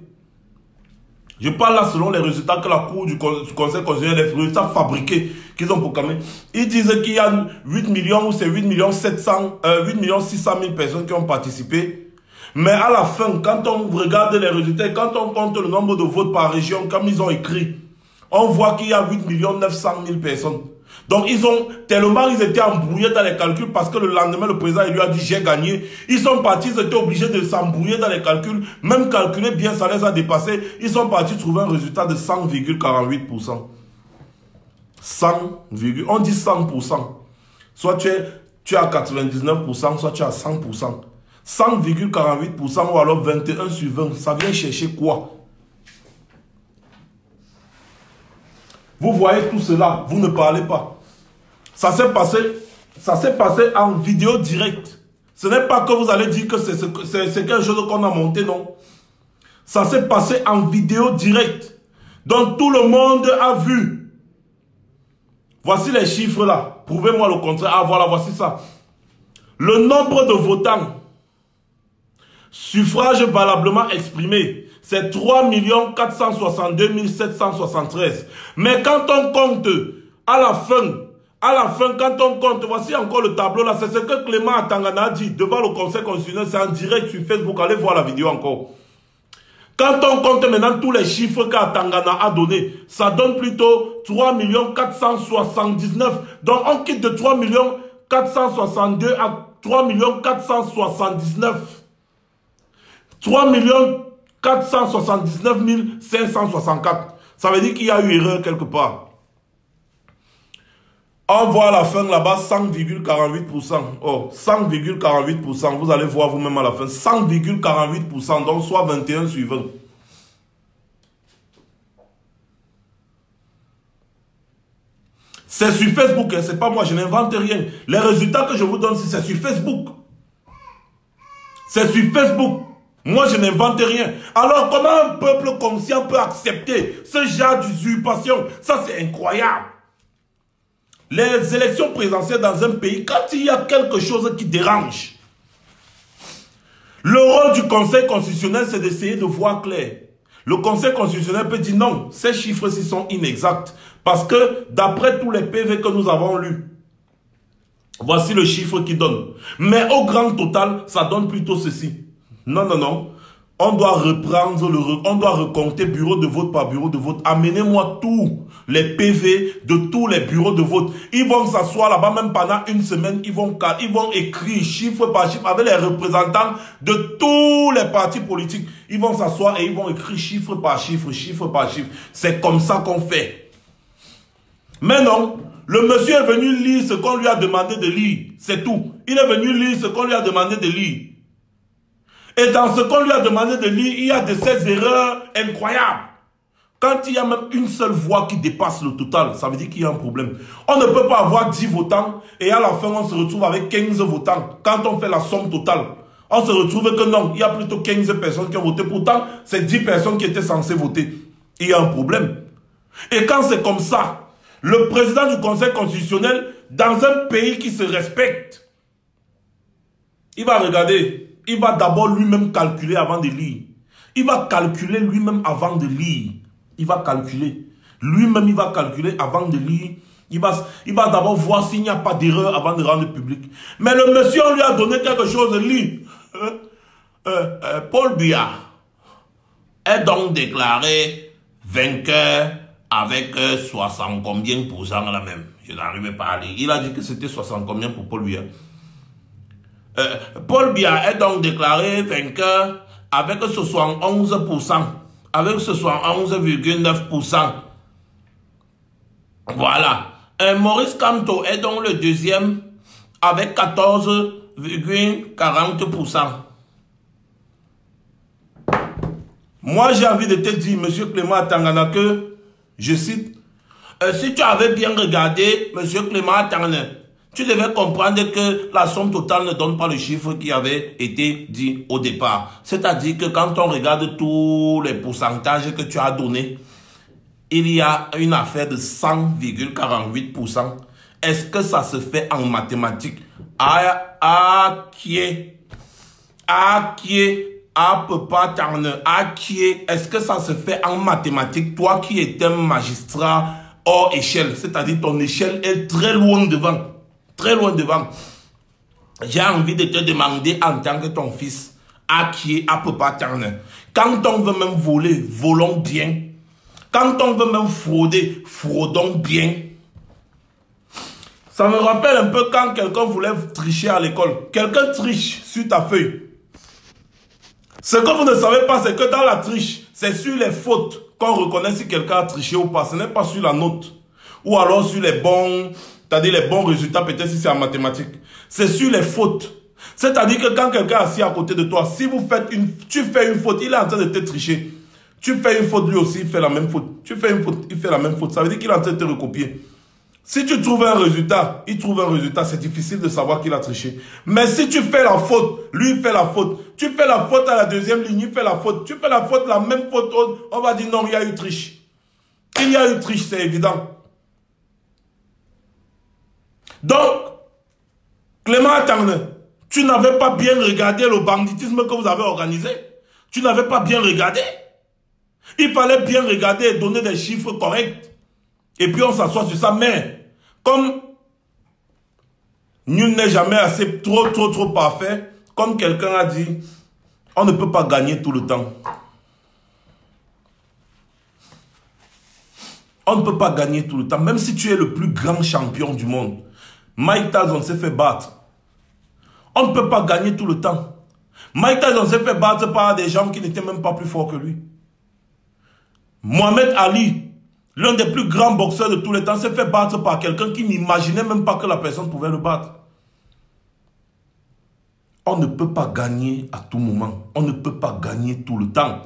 Je parle là selon les résultats que la Cour du Conseil constitutionnel, les résultats fabriqués qu'ils ont proclamés. Ils disent qu'il y a 8 millions ou c'est 8 600 000 personnes qui ont participé. Mais à la fin, quand on regarde les résultats, quand on compte le nombre de votes par région, comme ils ont écrit, on voit qu'il y a 8 900 000 personnes. Donc, tellement ils étaient embrouillés dans les calculs parce que le lendemain, le président lui a dit « j'ai gagné ». Ils sont partis, ils étaient obligés de s'embrouiller dans les calculs. Même calculer bien, ça les a dépassés. Ils sont partis trouver un résultat de 100,48%. 100, on dit 100%. Soit tu es à 99%, soit tu es à 100%. 100,48% ou alors 21 sur 20, ça vient chercher quoi? Vous voyez tout cela, vous ne parlez pas. Ça s'est passé en vidéo directe. Ce n'est pas que vous allez dire que c'est quelque chose qu'on a monté, non. Ça s'est passé en vidéo directe. Donc tout le monde a vu. Voici les chiffres là. Prouvez-moi le contraire. Ah voilà, voici ça. Le nombre de votants. Suffrage valablement exprimé. C'est 3 462 773. Mais quand on compte à la fin, quand on compte, voici encore le tableau là. C'est ce que Clément Atangana a dit devant le Conseil constitutionnel. C'est en direct sur Facebook. Allez voir la vidéo encore. Quand on compte maintenant tous les chiffres qu'Atangana a donnés, ça donne plutôt 3 479. Donc on quitte de 3 462 à 3 479. 3 479 564. Ça veut dire qu'il y a eu erreur quelque part. On voit à la fin là-bas 100,48%. Oh, 100,48%. Vous allez voir vous-même à la fin. 100,48%. Donc soit 21 sur 20. C'est sur Facebook. Hein, c'est pas moi. Je n'invente rien. Les résultats que je vous donne, c'est sur Facebook. C'est sur Facebook. Moi, je n'invente rien. Alors, comment un peuple conscient peut accepter ce genre d'usurpation? Ça, c'est incroyable. Les élections présidentielles dans un pays, quand il y a quelque chose qui dérange, le rôle du Conseil constitutionnel, c'est d'essayer de voir clair. Le Conseil constitutionnel peut dire non, ces chiffres-ci sont inexacts. Parce que d'après tous les PV que nous avons lus, voici le chiffre qui donne. Mais au grand total, ça donne plutôt ceci. Non, non, non. On doit reprendre, on doit recompter bureau de vote par bureau de vote. Amenez-moi tous les PV de tous les bureaux de vote. Ils vont s'asseoir là-bas même pendant une semaine. Ils vont écrire chiffre par chiffre avec les représentants de tous les partis politiques. Ils vont s'asseoir et ils vont écrire chiffre par chiffre, chiffre par chiffre. C'est comme ça qu'on fait. Mais non, le monsieur est venu lire ce qu'on lui a demandé de lire. C'est tout. Il est venu lire ce qu'on lui a demandé de lire. Et dans ce qu'on lui a demandé de lire, il y a de ces erreurs incroyables. Quand il y a même une seule voix qui dépasse le total, ça veut dire qu'il y a un problème. On ne peut pas avoir 10 votants et à la fin on se retrouve avec 15 votants. Quand on fait la somme totale, on se retrouve que non, il y a plutôt 15 personnes qui ont voté. Pourtant, c'est 10 personnes qui étaient censées voter. Il y a un problème. Et quand c'est comme ça, le président du Conseil constitutionnel, dans un pays qui se respecte, il va regarder. Il va d'abord lui-même calculer avant de lire. Il va calculer lui-même avant de lire. Il va calculer. Lui-même, il va calculer avant de lire. Il va d'abord voir s'il n'y a pas d'erreur avant de rendre public. Mais le monsieur, on lui a donné quelque chose de lire. Paul Biya est donc déclaré vainqueur avec 60 combien % la même. Je n'arrivais pas à lire. Il a dit que c'était 60 combien pour Paul Biya. Paul Biya est donc déclaré vainqueur avec 71%, avec 71,9%. Voilà. Maurice Kamto est donc le deuxième avec 14,40%. Moi, j'ai envie de te dire, monsieur Clément Atangana, que, je cite, si tu avais bien regardé, monsieur Clément Atangana, tu devais comprendre que la somme totale ne donne pas le chiffre qui avait été dit au départ. C'est-à-dire que quand on regarde tous les pourcentages que tu as donnés, il y a une affaire de 100,48%. Est-ce que ça se fait en mathématiques? Est-ce que ça se fait en mathématiques? Toi qui es un magistrat hors échelle, c'est-à-dire ton échelle est très loin devant. Très loin devant. J'ai envie de te demander en tant que ton fils, quand on veut même voler, volons bien. Quand on veut même frauder, fraudons bien. Ça me rappelle un peu quand quelqu'un voulait tricher à l'école. Quelqu'un triche sur ta feuille. Ce que vous ne savez pas, c'est que dans la triche, c'est sur les fautes qu'on reconnaît si quelqu'un a triché ou pas. Ce n'est pas sur la note. Ou alors sur les bons... C'est-à-dire les bons résultats, peut-être si c'est en mathématiques. C'est sur les fautes. C'est-à-dire que quand quelqu'un est assis à côté de toi, si tu fais une faute, il est en train de te tricher. Tu fais une faute, lui aussi, il fait la même faute. Tu fais une faute, il fait la même faute. Ça veut dire qu'il est en train de te recopier. Si tu trouves un résultat, il trouve un résultat, c'est difficile de savoir qu'il a triché. Mais si tu fais la faute, lui il fait la faute. Tu fais la faute à la deuxième ligne, il fait la faute. Tu fais la faute, la même faute, on va dire non, il y a eu triche. Il y a eu triche, c'est évident. Donc, Clément Atang, tu n'avais pas bien regardé le banditisme que vous avez organisé. Tu n'avais pas bien regardé. Il fallait bien regarder et donner des chiffres corrects. Et puis on s'assoit sur ça. Mais, comme nul n'est jamais assez trop parfait, comme quelqu'un a dit, on ne peut pas gagner tout le temps. On ne peut pas gagner tout le temps. Même si tu es le plus grand champion du monde. Mike Tyson s'est fait battre. On ne peut pas gagner tout le temps. Mike Tyson s'est fait battre par des gens qui n'étaient même pas plus forts que lui. Mohamed Ali, l'un des plus grands boxeurs de tous les temps, s'est fait battre par quelqu'un qui n'imaginait même pas que la personne pouvait le battre. On ne peut pas gagner à tout moment. On ne peut pas gagner tout le temps.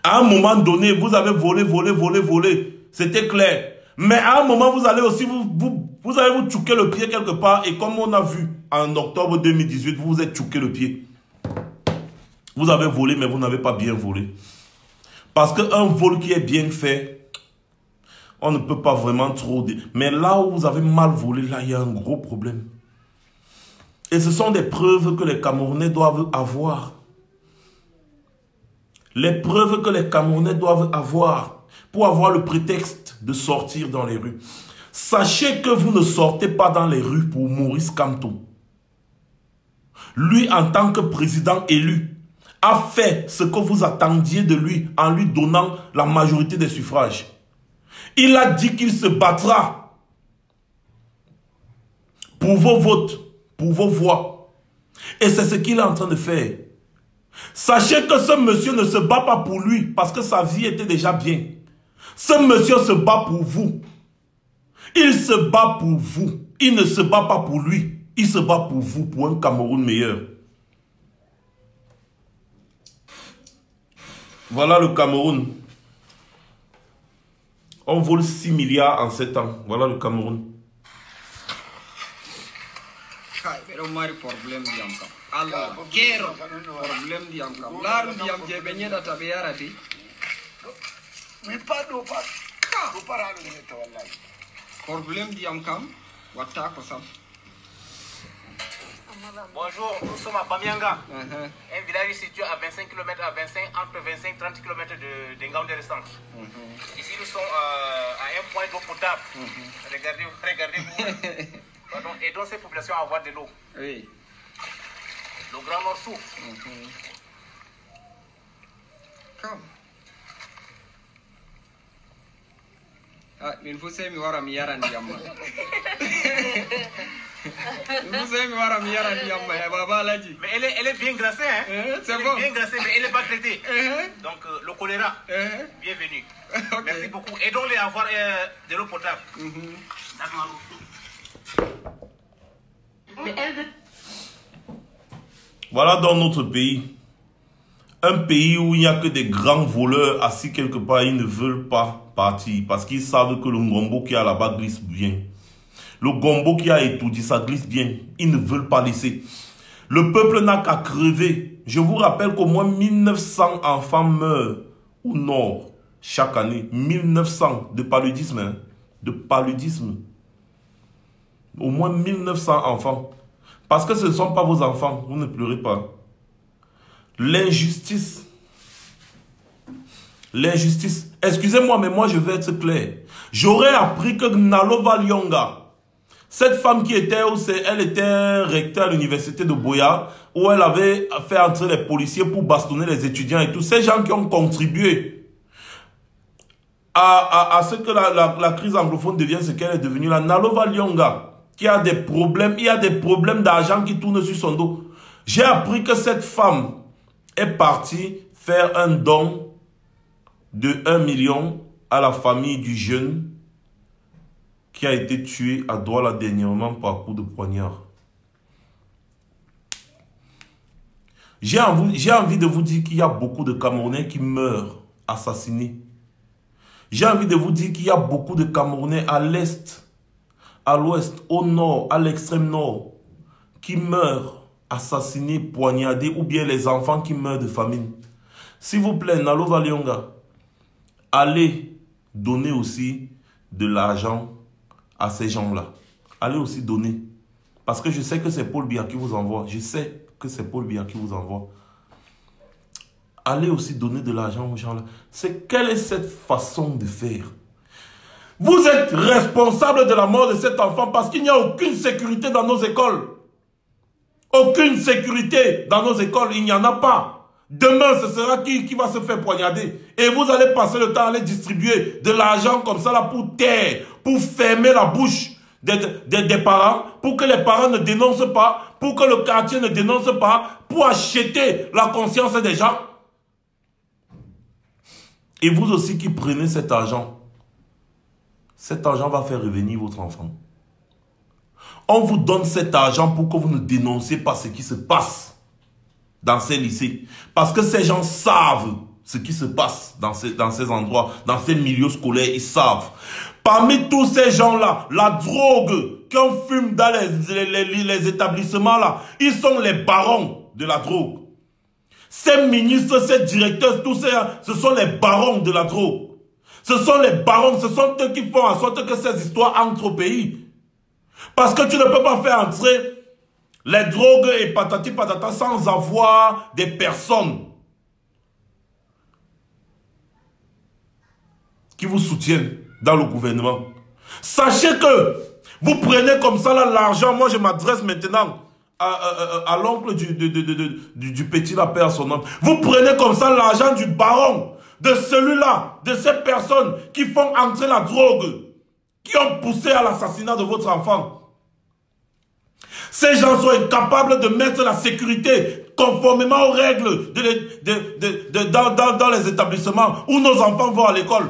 À un moment donné, vous avez volé. C'était clair. Mais à un moment, vous allez aussi vous allez vous tchouquer le pied quelque part. Et comme on a vu en octobre 2018, vous vous êtes tchouqué le pied. Vous avez volé, mais vous n'avez pas bien volé. Parce qu'un vol qui est bien fait, on ne peut pas vraiment trop... Mais là où vous avez mal volé, là, il y a un gros problème. Et ce sont des preuves que les Camerounais doivent avoir. Les preuves que les Camerounais doivent avoir pour avoir le prétexte de sortir dans les rues. Sachez que vous ne sortez pas dans les rues pour Maurice Kamto. Lui, en tant que président élu, a fait ce que vous attendiez de lui en lui donnant la majorité des suffrages. Il a dit qu'il se battra pour vos votes, pour vos voix. Et c'est ce qu'il est en train de faire. Sachez que ce monsieur ne se bat pas pour lui parce que sa vie était déjà bien. Ce monsieur se bat pour vous. Il se bat pour vous. Il ne se bat pas pour lui. Il se bat pour vous, pour un Cameroun meilleur. Voilà le Cameroun. On vole 6 milliards en 7 ans. Voilà le Cameroun. Bonjour, nous sommes à Bamianga, un village situé à 25 km entre 25 et 30 km de Ngaoundé Centre. Ici nous sommes à un point d'eau potable. Regardez-vous. Aidons ces populations à avoir de l'eau. Oui. Le Grand Nord souffre. Il faut se mi wara mi yarandi yamma. Mais elle est bien grassée, hein? C'est bon. Bien grassée, mais elle n'est pas traitée. Donc le choléra, bienvenue. Okay. Merci beaucoup. Aidons-les à avoir de l'eau potable. Voilà dans notre pays. Un pays où il n'y a que des grands voleurs assis quelque part, ils ne veulent pas partir parce qu'ils savent que le gombo qui est là-bas glisse bien. Le gombo qui a étourdi, ça glisse bien. Ils ne veulent pas laisser. Le peuple n'a qu'à crever. Je vous rappelle qu'au moins 1900 enfants meurent au nord chaque année. 1900 de paludisme. Hein? De paludisme. Au moins 1900 enfants. Parce que ce ne sont pas vos enfants. Vous ne pleurez pas. L'injustice. L'injustice. Excusez-moi, mais moi je vais être clair. J'aurais appris que Nalova Lyonga, cette femme qui était, elle était recteur à l'université de Boya, où elle avait fait entrer les policiers pour bastonner les étudiants et tous ces gens qui ont contribué à ce que la crise anglophone devienne ce qu'elle est devenue. La Nalova Lyonga, qui a des problèmes, il y a des problèmes d'argent qui tournent sur son dos. J'ai appris que cette femme est partie faire un don de 1 million à la famille du jeune qui a été tué à Douala dernièrement par coup de poignard. J'ai envie de vous dire qu'il y a beaucoup de Camerounais qui meurent assassinés. J'ai envie de vous dire qu'il y a beaucoup de Camerounais à l'est, à l'ouest, au nord, à l'extrême nord, qui meurent assassinés, poignardés, ou bien les enfants qui meurent de famine. S'il vous plaît, Nalo Valionga, allez donner aussi de l'argent à ces gens-là. Allez aussi donner. Parce que je sais que c'est Paul Biya qui vous envoie. Je sais que c'est Paul Biya qui vous envoie. Allez aussi donner de l'argent aux gens-là. Quelle est cette façon de faire? Vous êtes responsable de la mort de cet enfant parce qu'il n'y a aucune sécurité dans nos écoles. Aucune sécurité dans nos écoles. Il n'y en a pas. Demain, ce sera qui va se faire poignarder. Et vous allez passer le temps à aller distribuer de l'argent comme ça là pour taire, pour fermer la bouche des parents, pour que les parents ne dénoncent pas, pour que le quartier ne dénonce pas, pour acheter la conscience des gens. Et vous aussi qui prenez cet argent va faire revenir votre enfant. On vous donne cet argent pour que vous ne dénonciez pas ce qui se passe dans ces lycées. Parce que ces gens savent ce qui se passe dans ces endroits, dans ces milieux scolaires, ils savent. Parmi tous ces gens-là, la drogue qu'on fume dans les établissements là, ils sont les barons de la drogue. Ces ministres, ces directeurs, tous ces, ce sont les barons de la drogue. Ce sont les barons, ce sont eux qui font en sorte que ces histoires entrent au pays. Parce que tu ne peux pas faire entrer les drogues et patati patata sans avoir des personnes qui vous soutiennent dans le gouvernement. Sachez que vous prenez comme ça l'argent. Moi, je m'adresse maintenant à l'oncle du petit la paix à son nom. Vous prenez comme ça l'argent du baron, de celui-là, de ces personnes qui font entrer la drogue, qui ont poussé à l'assassinat de votre enfant. Ces gens sont incapables de mettre la sécurité conformément aux règles dans les établissements où nos enfants vont à l'école.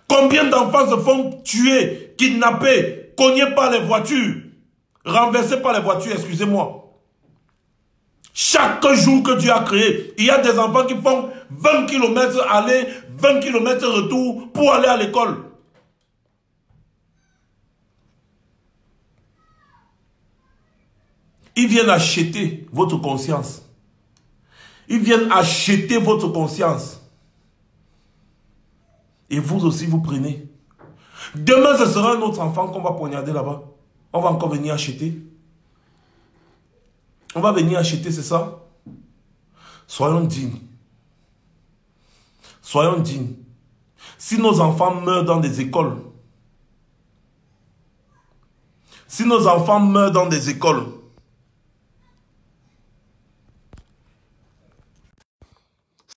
Combien d'enfants se font tuer, kidnapper, cognés par les voitures, renversés par les voitures, excusez-moi. Chaque jour que Dieu a créé, il y a des enfants qui font 20 km aller, 20 km retour pour aller à l'école. Ils viennent acheter votre conscience. Ils viennent acheter votre conscience. Et vous aussi, vous prenez. Demain, ce sera un autre enfant qu'on va poignarder là-bas. On va encore venir acheter. On va venir acheter, c'est ça? Soyons dignes. Soyons dignes. Si nos enfants meurent dans des écoles, si nos enfants meurent dans des écoles,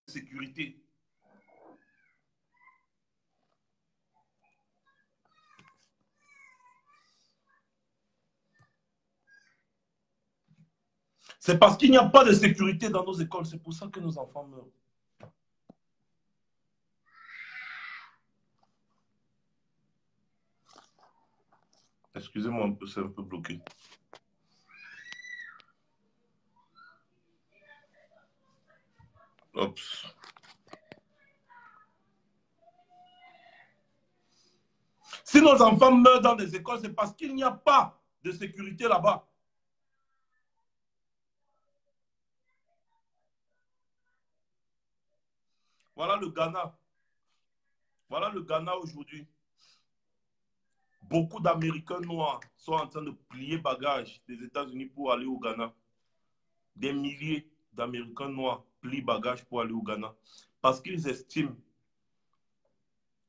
sécurité. C'est parce qu'il n'y a pas de sécurité dans nos écoles. C'est pour ça que nos enfants meurent. Excusez-moi un peu, c'est un peu bloqué. Hop. Si nos enfants meurent dans des écoles, c'est parce qu'il n'y a pas de sécurité là-bas. Voilà le Ghana. Voilà le Ghana aujourd'hui. Beaucoup d'Américains noirs sont en train de plier bagages des États-Unis pour aller au Ghana. Des milliers d'Américains noirs plient bagages pour aller au Ghana. Parce qu'ils estiment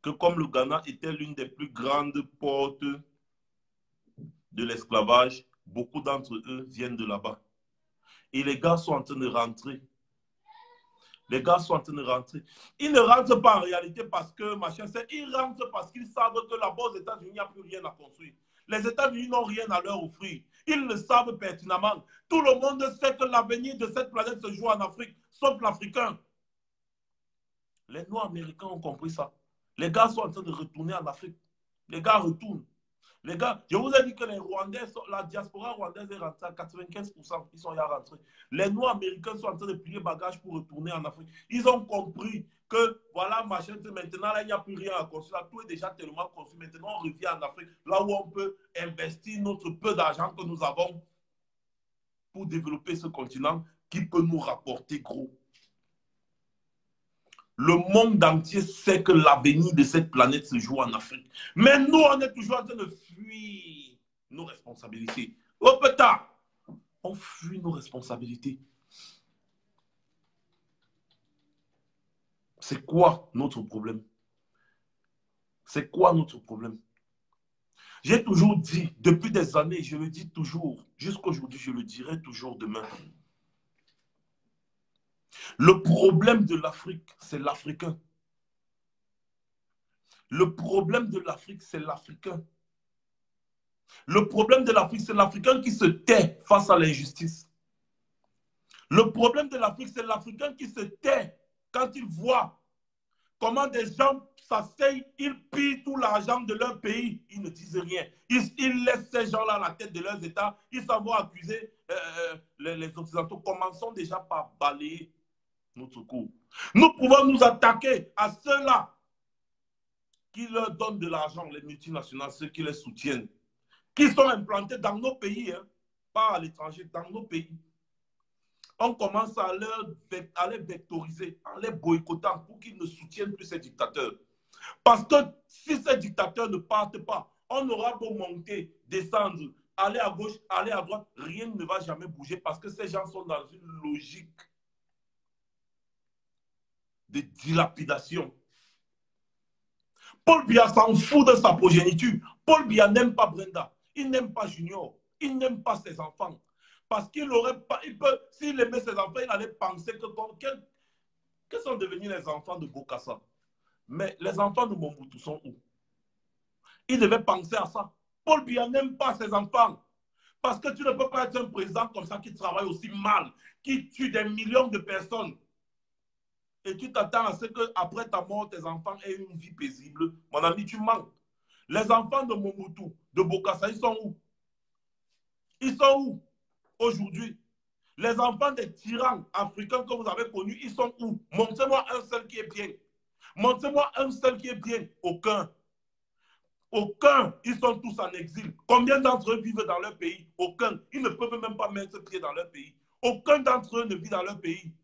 que comme le Ghana était l'une des plus grandes portes de l'esclavage, beaucoup d'entre eux viennent de là-bas. Et les gars sont en train de rentrer. Les gars sont en train de rentrer. Ils ne rentrent pas en réalité parce que, machin, ils rentrent parce qu'ils savent que là-bas aux États-Unis, il n'y a plus rien à construire. Les États-Unis n'ont rien à leur offrir. Ils le savent pertinemment. Tout le monde sait que l'avenir de cette planète se joue en Afrique, sauf l'Africain. Les Noirs américains ont compris ça. Les gars sont en train de retourner en Afrique. Les gars retournent. Les gars, je vous ai dit que les Rwandais, la diaspora rwandaise est rentrée à 95%. Ils sont là rentrés. Les Noirs américains sont en train de plier bagages pour retourner en Afrique. Ils ont compris que, voilà, machin, maintenant, là, il n'y a plus rien à construire. Tout est déjà tellement construit. Maintenant, on revient en Afrique, là où on peut investir notre peu d'argent que nous avons pour développer ce continent qui peut nous rapporter gros. Le monde entier sait que l'avenir de cette planète se joue en Afrique. Mais nous, on est toujours en train de fuir nos responsabilités. Au putain, on fuit nos responsabilités. C'est quoi notre problème? C'est quoi notre problème? J'ai toujours dit, depuis des années, je le dis toujours, jusqu'aujourd'hui, je le dirai toujours demain. Le problème de l'Afrique, c'est l'Africain. Le problème de l'Afrique, c'est l'Africain. Le problème de l'Afrique, c'est l'Africain qui se tait face à l'injustice. Le problème de l'Afrique, c'est l'Africain qui se tait quand il voit comment des gens s'asseyent, ils pillent tout l'argent de leur pays, ils ne disent rien. Ils laissent ces gens-là à la tête de leurs États, ils s'en vont accuser les Occidentaux. Commençons déjà par balayer notre cours. Nous pouvons nous attaquer à ceux-là qui leur donnent de l'argent, les multinationales, ceux qui les soutiennent, qui sont implantés dans nos pays, hein, pas à l'étranger, dans nos pays. On commence à les vectoriser, en les boycottant pour qu'ils ne soutiennent plus ces dictateurs. Parce que si ces dictateurs ne partent pas, on aura beau monter, descendre, aller à gauche, aller à droite, rien ne va jamais bouger parce que ces gens sont dans une logique de dilapidation. Paul Biya s'en fout de sa progéniture. Paul Biya n'aime pas Brenda. Il n'aime pas Junior. Il n'aime pas ses enfants. Parce qu'il aurait pas, s'il aimait ses enfants, il allait penser que sont devenus les enfants de Bokassa. Mais les enfants de Mobutu sont où? Il devait penser à ça. Paul Biya n'aime pas ses enfants. Parce que tu ne peux pas être un président comme ça qui travaille aussi mal, qui tue des millions de personnes. Et tu t'attends à ce qu'après ta mort, tes enfants aient une vie paisible. Mon ami, tu manques. Les enfants de Mobutu, de Bokassa, ils sont où? Ils sont où aujourd'hui? Les enfants des tyrans africains que vous avez connus, ils sont où? Montrez-moi un seul qui est bien. Montrez-moi un seul qui est bien. Aucun. Aucun. Ils sont tous en exil. Combien d'entre eux vivent dans leur pays? Aucun. Ils ne peuvent même pas mettre pied dans leur pays. Aucun d'entre eux ne vit dans leur pays.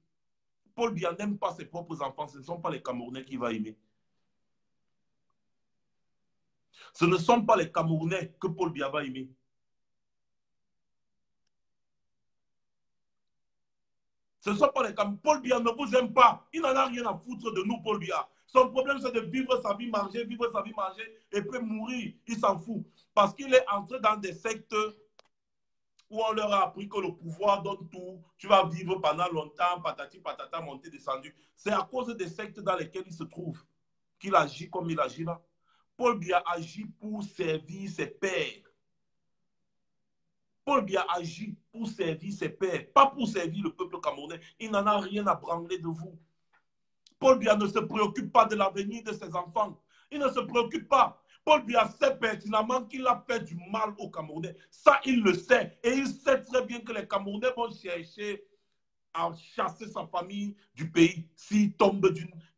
Paul Biya n'aime pas ses propres enfants. Ce ne sont pas les Camerounais qu'il va aimer. Ce ne sont pas les Camerounais que Paul Biya va aimer. Ce ne sont pas les Camerounais. Paul Biya ne vous aime pas. Il n'en a rien à foutre de nous, Paul Biya. Son problème, c'est de vivre sa vie, manger, et puis mourir. Il s'en fout. Parce qu'il est entré dans des sectes où on leur a appris que le pouvoir donne tout. Tu vas vivre pendant longtemps, patati, patata, monter, descendu. C'est à cause des sectes dans lesquelles il se trouve qu'il agit comme il agit là. Paul Biya agit pour servir ses pairs. Paul Biya agit pour servir ses pairs, pas pour servir le peuple camerounais. Il n'en a rien à branler de vous. Paul Biya ne se préoccupe pas de l'avenir de ses enfants. Il ne se préoccupe pas. Paul Biya sait pertinemment qu'il a fait du mal aux Camerounais. Ça, il le sait. Et il sait très bien que les Camerounais vont chercher à chasser sa famille du pays s'il tombe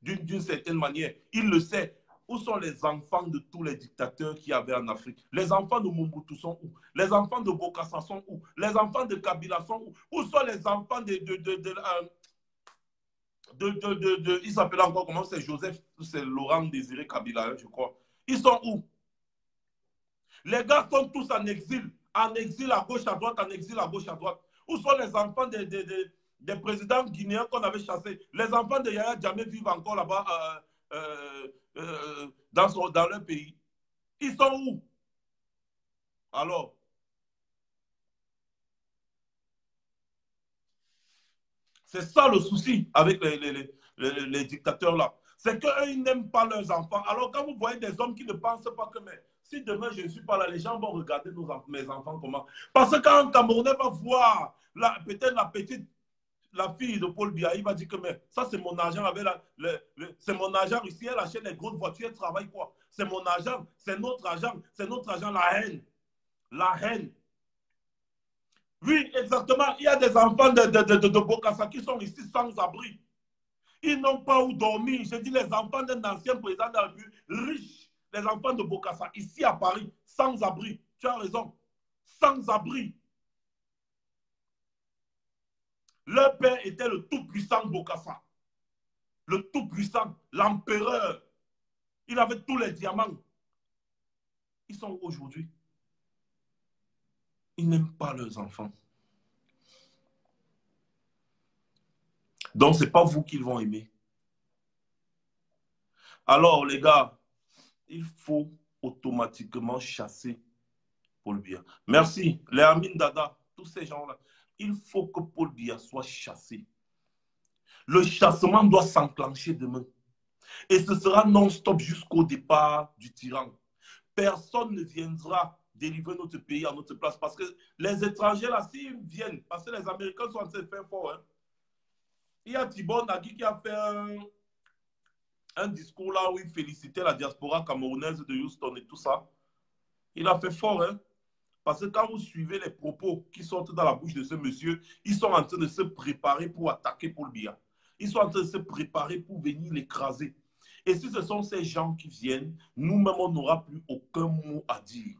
d'une certaine manière. Il le sait. Où sont les enfants de tous les dictateurs qu'il y avait en Afrique? Les enfants de Mobutu sont où? Les enfants de Bokassa sont où? Les enfants de Kabila sont où? Où sont les enfants il s'appelle encore comment? C'est Joseph, c'est Laurent Désiré Kabila, je crois. Ils sont où? Les gars sont tous en exil à gauche, à droite, en exil à gauche, à droite. Où sont les enfants des présidents guinéens qu'on avait chassés? Les enfants de Yaya Jammeh vivent encore là-bas dans leur pays. Ils sont où? Alors, c'est ça le souci avec les dictateurs là. C'est qu'eux, ils n'aiment pas leurs enfants. Alors, quand vous voyez des hommes qui ne pensent pas que, mais si demain je ne suis pas là, les gens vont regarder mes enfants comment? Parce que quand un Camerounais va voir peut-être la fille de Paul Biya, il va dire que mais ça c'est mon argent avec c'est mon argent ici, elle achète les grosses voitures, elle travaille quoi? c'est mon argent, c'est notre argent, la haine. La haine. Oui, exactement. Il y a des enfants de Bokassa qui sont ici sans abri. Ils n'ont pas où dormir. Je dis les enfants d'un ancien président de la République riche, les enfants de Bokassa, ici à Paris, sans abri. Tu as raison. Sans abri. Leur père était le tout-puissant Bokassa. Le tout-puissant, l'empereur. Il avait tous les diamants. Ils sont aujourd'hui. Ils n'aiment pas leurs enfants. Donc, ce n'est pas vous qu'ils vont aimer. Alors, les gars, il faut automatiquement chasser Paul Biya. Merci. Les Amin Dada, tous ces gens-là. Il faut que Paul Biya soit chassé. Le chassement doit s'enclencher demain. Et ce sera non-stop jusqu'au départ du tyran. Personne ne viendra délivrer notre pays à notre place. Parce que les étrangers, là, s'ils viennent, parce que les Américains sont en train de faire fort. Hein. Il y a Thibon Nagui qui a fait un discours là où il félicitait la diaspora camerounaise de Houston et tout ça. Il a fait fort, hein. Parce que quand vous suivez les propos qui sortent dans la bouche de ce monsieur, ils sont en train de se préparer pour attaquer Paul Biya. Ils sont en train de se préparer pour venir l'écraser. Et si ce sont ces gens qui viennent, nous-mêmes, on n'aura plus aucun mot à dire.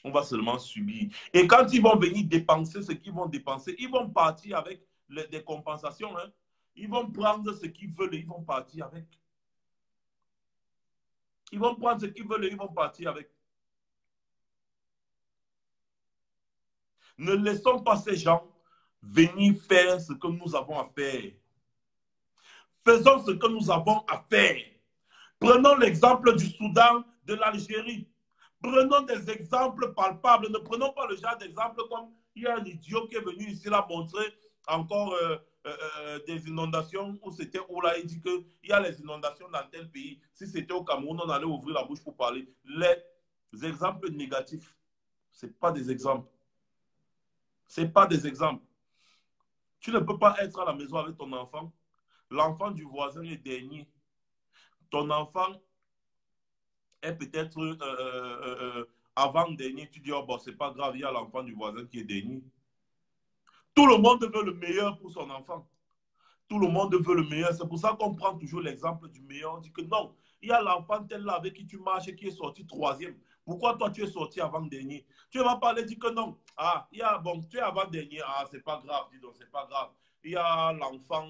On va seulement subir. Et quand ils vont venir dépenser ce qu'ils vont dépenser, ils vont partir avec des compensations. Hein. Ils vont prendre ce qu'ils veulent et ils vont partir avec. Ils vont prendre ce qu'ils veulent et ils vont partir avec. Ne laissons pas ces gens venir faire ce que nous avons à faire. Faisons ce que nous avons à faire. Prenons l'exemple du Soudan, de l'Algérie. Prenons des exemples palpables. Ne prenons pas le genre d'exemple comme il y a un idiot qui est venu ici là montrer encore des inondations où c'était où là il dit qu'il y a les inondations dans tel pays. Si c'était au Cameroun, on allait ouvrir la bouche pour parler. Les exemples négatifs, ce n'est pas des exemples. Ce n'est pas des exemples. Tu ne peux pas être à la maison avec ton enfant. L'enfant du voisin est dernier. Ton enfant est peut-être avant-dernier. Tu dis, oh, bon, c'est pas grave, il y a l'enfant du voisin qui est dernier. Tout le monde veut le meilleur pour son enfant. Tout le monde veut le meilleur. C'est pour ça qu'on prend toujours l'exemple du meilleur. On dit que non, il y a l'enfant tel là avec qui tu marches qui est sorti troisième. Pourquoi toi tu es sorti avant-dernier? Tu vas parler, dire que non. Ah, il y a, bon, tu es avant-dernier. Ah, c'est pas grave, dis donc, c'est pas grave. Il y a l'enfant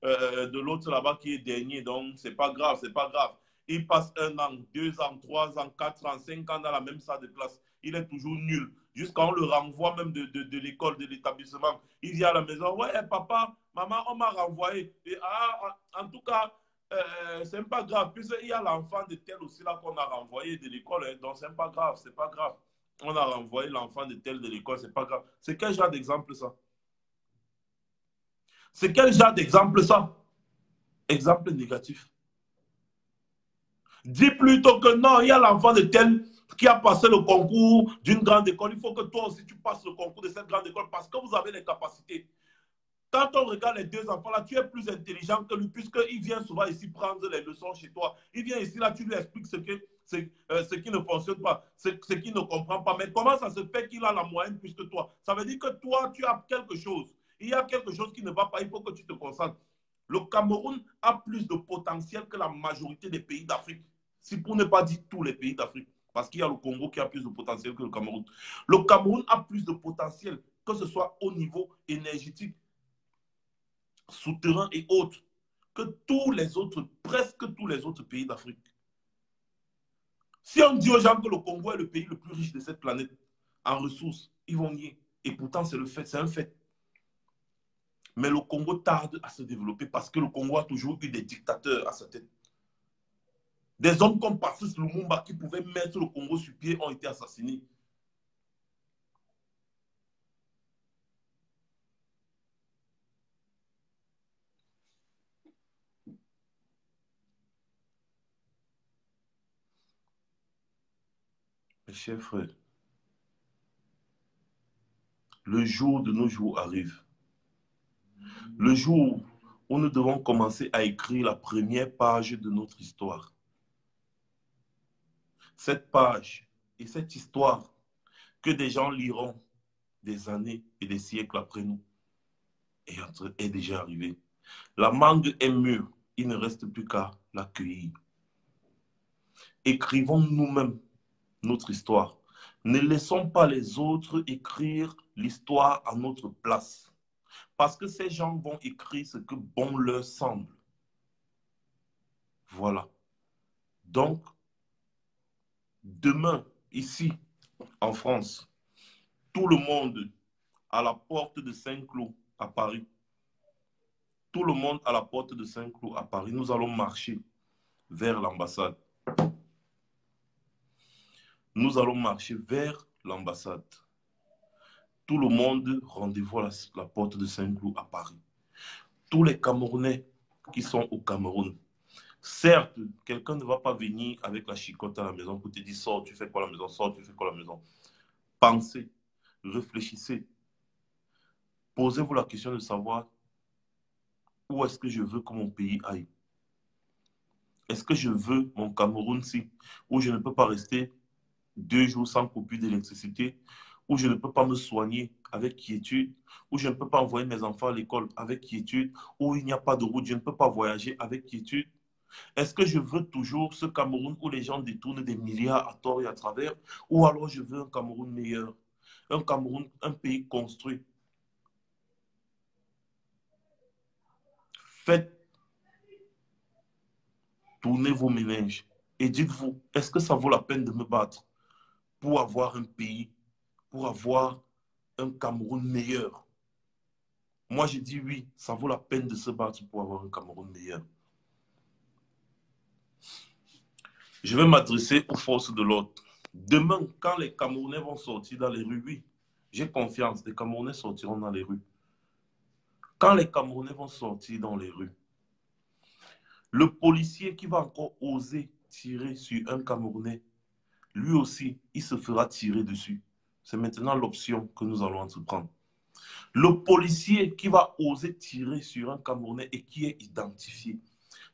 de l'autre là-bas qui est dernier, donc c'est pas grave, c'est pas grave. Il passe 1 an, 2 ans, 3 ans, 4 ans, 5 ans dans la même salle de classe. Il est toujours nul. Jusqu'à on le renvoie même de l'école, de l'établissement. Il vient à la maison, ouais, papa, maman, on m'a renvoyé. Et, en tout cas, c'est pas grave. Puisqu'il y a l'enfant de tel aussi là qu'on a renvoyé de l'école. Hein, donc, c'est pas grave, c'est pas grave. On a renvoyé l'enfant de tel de l'école, c'est pas grave. C'est quel genre d'exemple ça? C'est quel genre d'exemple ça? Exemple négatif. Dis plutôt que non, il y a l'enfant de tel qui a passé le concours d'une grande école. Il faut que toi aussi tu passes le concours de cette grande école parce que vous avez les capacités. Quand on regarde les deux enfants là, tu es plus intelligent que lui puisqu'il vient souvent ici prendre les leçons chez toi. Il vient ici là, tu lui expliques ce qui ne fonctionne pas, ce qu'il ne comprend pas. Mais comment ça se fait qu'il a la moyenne plus que toi? Ça veut dire que toi, tu as quelque chose. Il y a quelque chose qui ne va pas, il faut que tu te concentres. Le Cameroun a plus de potentiel que la majorité des pays d'Afrique. Si pour ne pas dire tous les pays d'Afrique. Parce qu'il y a le Congo qui a plus de potentiel que le Cameroun. Le Cameroun a plus de potentiel, que ce soit au niveau énergétique, souterrain et autres, que tous les autres, presque tous les autres pays d'Afrique. Si on dit aux gens que le Congo est le pays le plus riche de cette planète en ressources, ils vont nier. Et pourtant, c'est le fait, c'est un fait. Mais le Congo tarde à se développer parce que le Congo a toujours eu des dictateurs à sa tête. Des hommes comme Patrice Lumumba qui pouvaient mettre le Congo sur pied ont été assassinés. Mes chers frères, le jour de nos jours arrive. Le jour où nous devons commencer à écrire la première page de notre histoire. Cette page et cette histoire que des gens liront des années et des siècles après nous est déjà arrivée. La mangue est mûre, il ne reste plus qu'à l'accueillir. Écrivons nous-mêmes notre histoire. Ne laissons pas les autres écrire l'histoire à notre place. Parce que ces gens vont écrire ce que bon leur semble. Voilà. Donc, demain, ici, en France, tout le monde à la porte de Saint-Cloud à Paris. Tout le monde à la porte de Saint-Cloud à Paris. Nous allons marcher vers l'ambassade. Nous allons marcher vers l'ambassade. Tout le monde, rendez-vous à la porte de Saint-Cloud à Paris. Tous les Camerounais qui sont au Cameroun. Certes, quelqu'un ne va pas venir avec la chicotte à la maison pour te dire sors, tu fais quoi à la maison, sors, tu fais quoi à la maison. Pensez, réfléchissez. Posez-vous la question de savoir où est-ce que je veux que mon pays aille. Est-ce que je veux mon Cameroun-ci, où je ne peux pas rester 2 jours sans coupure d'électricité, où je ne peux pas me soigner avec quiétude, où je ne peux pas envoyer mes enfants à l'école avec quiétude, où il n'y a pas de route, je ne peux pas voyager avec quiétude. Est-ce que je veux toujours ce Cameroun où les gens détournent des milliards à tort et à travers, ou alors je veux un Cameroun meilleur, un Cameroun, un pays construit. Faites tourner vos méninges et dites-vous, est-ce que ça vaut la peine de me battre pour avoir un pays, pour avoir un Cameroun meilleur? Moi, je dis oui, ça vaut la peine de se battre pour avoir un Cameroun meilleur. Je vais m'adresser aux forces de l'ordre. Demain, quand les Camerounais vont sortir dans les rues, oui, j'ai confiance, les Camerounais sortiront dans les rues. Quand les Camerounais vont sortir dans les rues, le policier qui va encore oser tirer sur un Camerounais, lui aussi, il se fera tirer dessus. C'est maintenant l'option que nous allons entreprendre. Le policier qui va oser tirer sur un Camerounais et qui est identifié,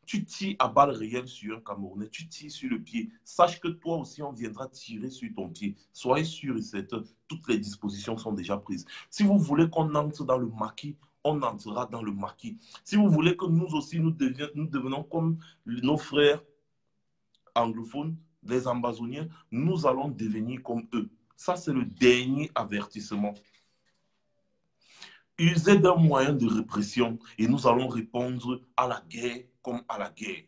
tu tires à balles réelles sur un Camerounais, tu tires sur le pied. Sache que toi aussi, on viendra tirer sur ton pied. Soyez sûr et certain, toutes les dispositions sont déjà prises. Si vous voulez qu'on entre dans le maquis, on entrera dans le maquis. Si vous voulez que nous aussi, nous devenons comme nos frères anglophones, les Ambazoniens, nous allons devenir comme eux. Ça, c'est le dernier avertissement. Usez d'un moyen de répression et nous allons répondre à la guerre comme à la guerre.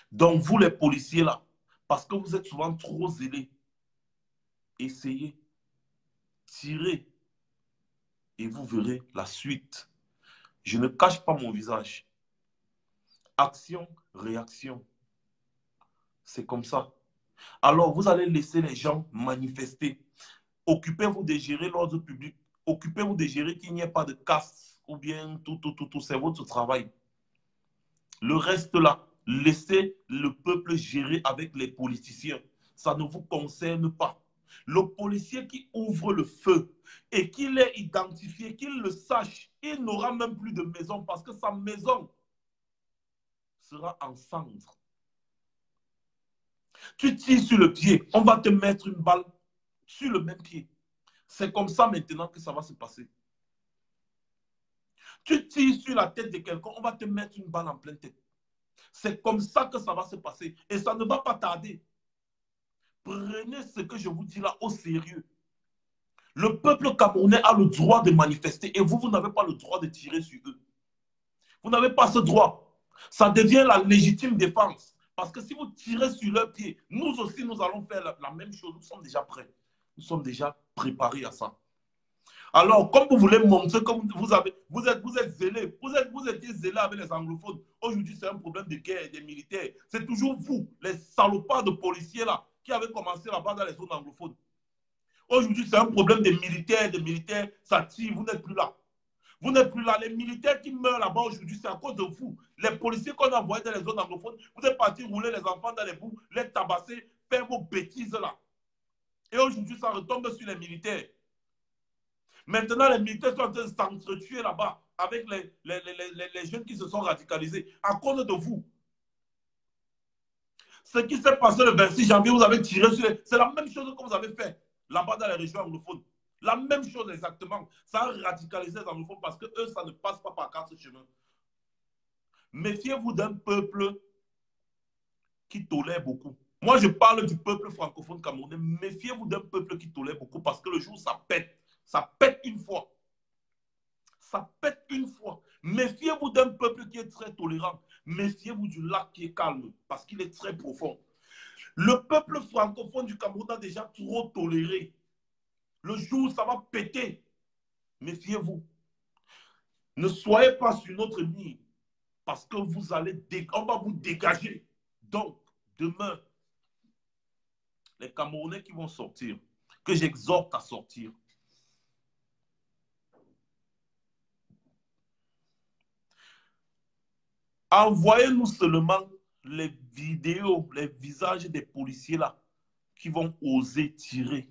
Donc, vous les policiers là, parce que vous êtes souvent trop zélés, essayez, tirez et vous verrez la suite. Je ne cache pas mon visage. Action, réaction. C'est comme ça. Alors, vous allez laisser les gens manifester. Occupez-vous de gérer l'ordre public. Occupez-vous de gérer qu'il n'y ait pas de casse ou bien tout. C'est votre travail. Le reste là, laissez le peuple gérer avec les politiciens. Ça ne vous concerne pas. Le policier qui ouvre le feu et qu'il est identifié, qu'il le sache, il n'aura même plus de maison parce que sa maison sera en cendres. Tu tires sur le pied, on va te mettre une balle sur le même pied. C'est comme ça maintenant que ça va se passer. Tu tires sur la tête de quelqu'un, on va te mettre une balle en pleine tête. C'est comme ça que ça va se passer. Et ça ne va pas tarder. Prenez ce que je vous dis là au sérieux. Le peuple camerounais a le droit de manifester et vous n'avez pas le droit de tirer sur eux. Vous n'avez pas ce droit. Ça devient la légitime défense. Parce que si vous tirez sur leurs pieds, nous aussi, nous allons faire la même chose. Nous sommes déjà prêts. Nous sommes déjà préparés à ça. Alors, comme vous voulez montrer que vous êtes zélés, vous étiez zélés avec les anglophones. Aujourd'hui, c'est un problème de guerre des militaires. C'est toujours vous, les salopards de policiers là, qui avez commencé là-bas dans les zones anglophones. Aujourd'hui, c'est un problème des militaires, ça tire, vous n'êtes plus là. Vous n'êtes plus là. Les militaires qui meurent là-bas aujourd'hui, c'est à cause de vous. Les policiers qu'on a envoyés dans les zones anglophones, vous êtes partis rouler les enfants dans les bouts, les tabasser, faire vos bêtises là. Et aujourd'hui, ça retombe sur les militaires. Maintenant, les militaires sont en train de s'entretuer là-bas avec les jeunes qui se sont radicalisés à cause de vous. Ce qui s'est passé le 26 janvier, vous avez tiré sur les... C'est la même chose que vous avez fait là-bas dans les régions anglophones. La même chose exactement. Ça a radicalisé les anglophones parce que eux, ça ne passe pas par quatre chemins. Méfiez-vous d'un peuple qui tolère beaucoup. Moi, je parle du peuple francophone camerounais. Méfiez-vous d'un peuple qui tolère beaucoup parce que le jour où ça pète une fois. Ça pète une fois. Méfiez-vous d'un peuple qui est très tolérant. Méfiez-vous du lac qui est calme parce qu'il est très profond. Le peuple francophone du Cameroun a déjà trop toléré. Le jour où ça va péter, méfiez-vous. Ne soyez pas sur notre ligne parce que on va vous dégager. Donc, demain, les Camerounais qui vont sortir, que j'exhorte à sortir, envoyez-nous seulement les vidéos, les visages des policiers là qui vont oser tirer.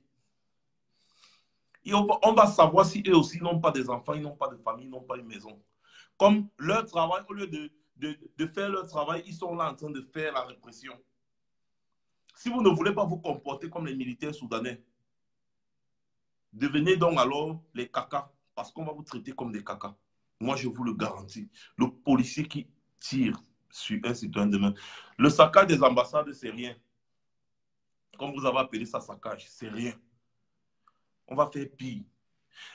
Et on va savoir si eux aussi n'ont pas des enfants, ils n'ont pas de famille, ils n'ont pas une maison. Comme leur travail, au lieu de faire leur travail, ils sont là en train de faire la répression. Si vous ne voulez pas vous comporter comme les militaires soudanais, devenez donc alors les cacas, parce qu'on va vous traiter comme des cacas. Moi, je vous le garantis. Le policier qui tire sur un citoyen demain, le saccage des ambassades, c'est rien. Comme vous avez appelé ça saccage, c'est rien. On va faire pire.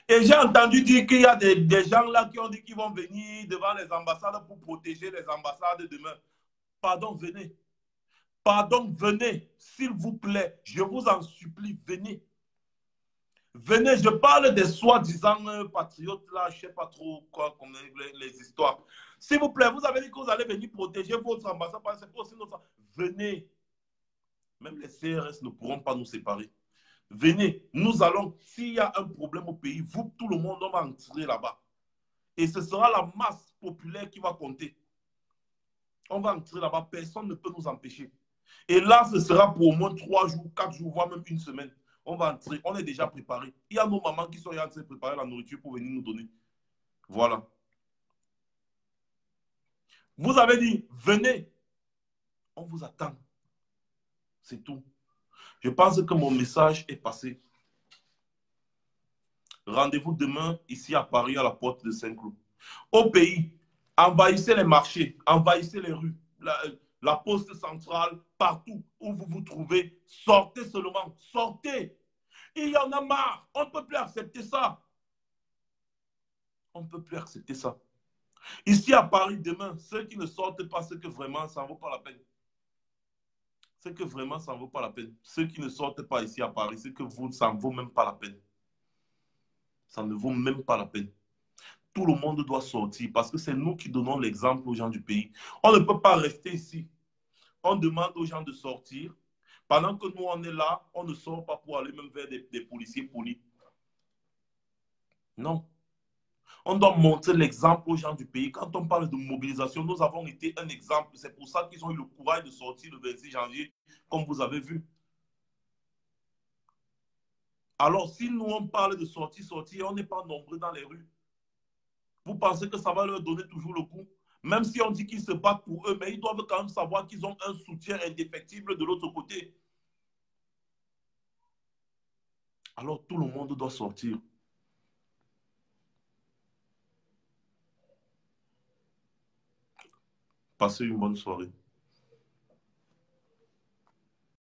Et j'ai entendu dire qu'il y a des gens là qui ont dit qu'ils vont venir devant les ambassades pour protéger les ambassades demain. Pardon, venez. Pardon, venez. S'il vous plaît, je vous en supplie, venez. Venez, je parle des soi-disant patriotes là, je ne sais pas trop quoi, comme les histoires. S'il vous plaît, vous avez dit que vous allez venir protéger votre ambassade, c'est aussi notre... Venez. Même les CRS ne pourront pas nous séparer. Venez, nous allons, s'il y a un problème au pays, vous, tout le monde, on va entrer là-bas. Et ce sera la masse populaire qui va compter. On va entrer là-bas, personne ne peut nous empêcher. Et là, ce sera pour au moins 3 jours, 4 jours, voire même une semaine. On va entrer, on est déjà préparé. Il y a nos mamans qui sont en train de préparer la nourriture pour venir nous donner. Voilà. Vous avez dit, venez, on vous attend. C'est tout. Je pense que mon message est passé. Rendez-vous demain ici à Paris, à la porte de Saint-Cloud. Au pays, envahissez les marchés, envahissez les rues, la poste centrale, partout où vous vous trouvez. Sortez seulement, sortez. Il y en a marre. On ne peut plus accepter ça. On ne peut plus accepter ça. Ici à Paris, demain, ceux qui ne sortent pas, c'est que vraiment, ça ne vaut pas la peine. C'est que vraiment, ça ne vaut pas la peine. Ceux qui ne sortent pas ici à Paris, c'est que ça ne vaut même pas la peine. Ça ne vaut même pas la peine. Tout le monde doit sortir parce que c'est nous qui donnons l'exemple aux gens du pays. On ne peut pas rester ici. On demande aux gens de sortir. Pendant que nous, on est là, on ne sort pas pour aller même vers des policiers polis. Non. On doit montrer l'exemple aux gens du pays. Quand on parle de mobilisation, nous avons été un exemple. C'est pour ça qu'ils ont eu le courage de sortir le 26 janvier, comme vous avez vu. Alors, si nous, on parle de sortir, on n'est pas nombreux dans les rues. Vous pensez que ça va leur donner toujours le coup? Même si on dit qu'ils se battent pour eux, mais ils doivent quand même savoir qu'ils ont un soutien indéfectible de l'autre côté. Alors, tout le monde doit sortir. Passez une bonne soirée.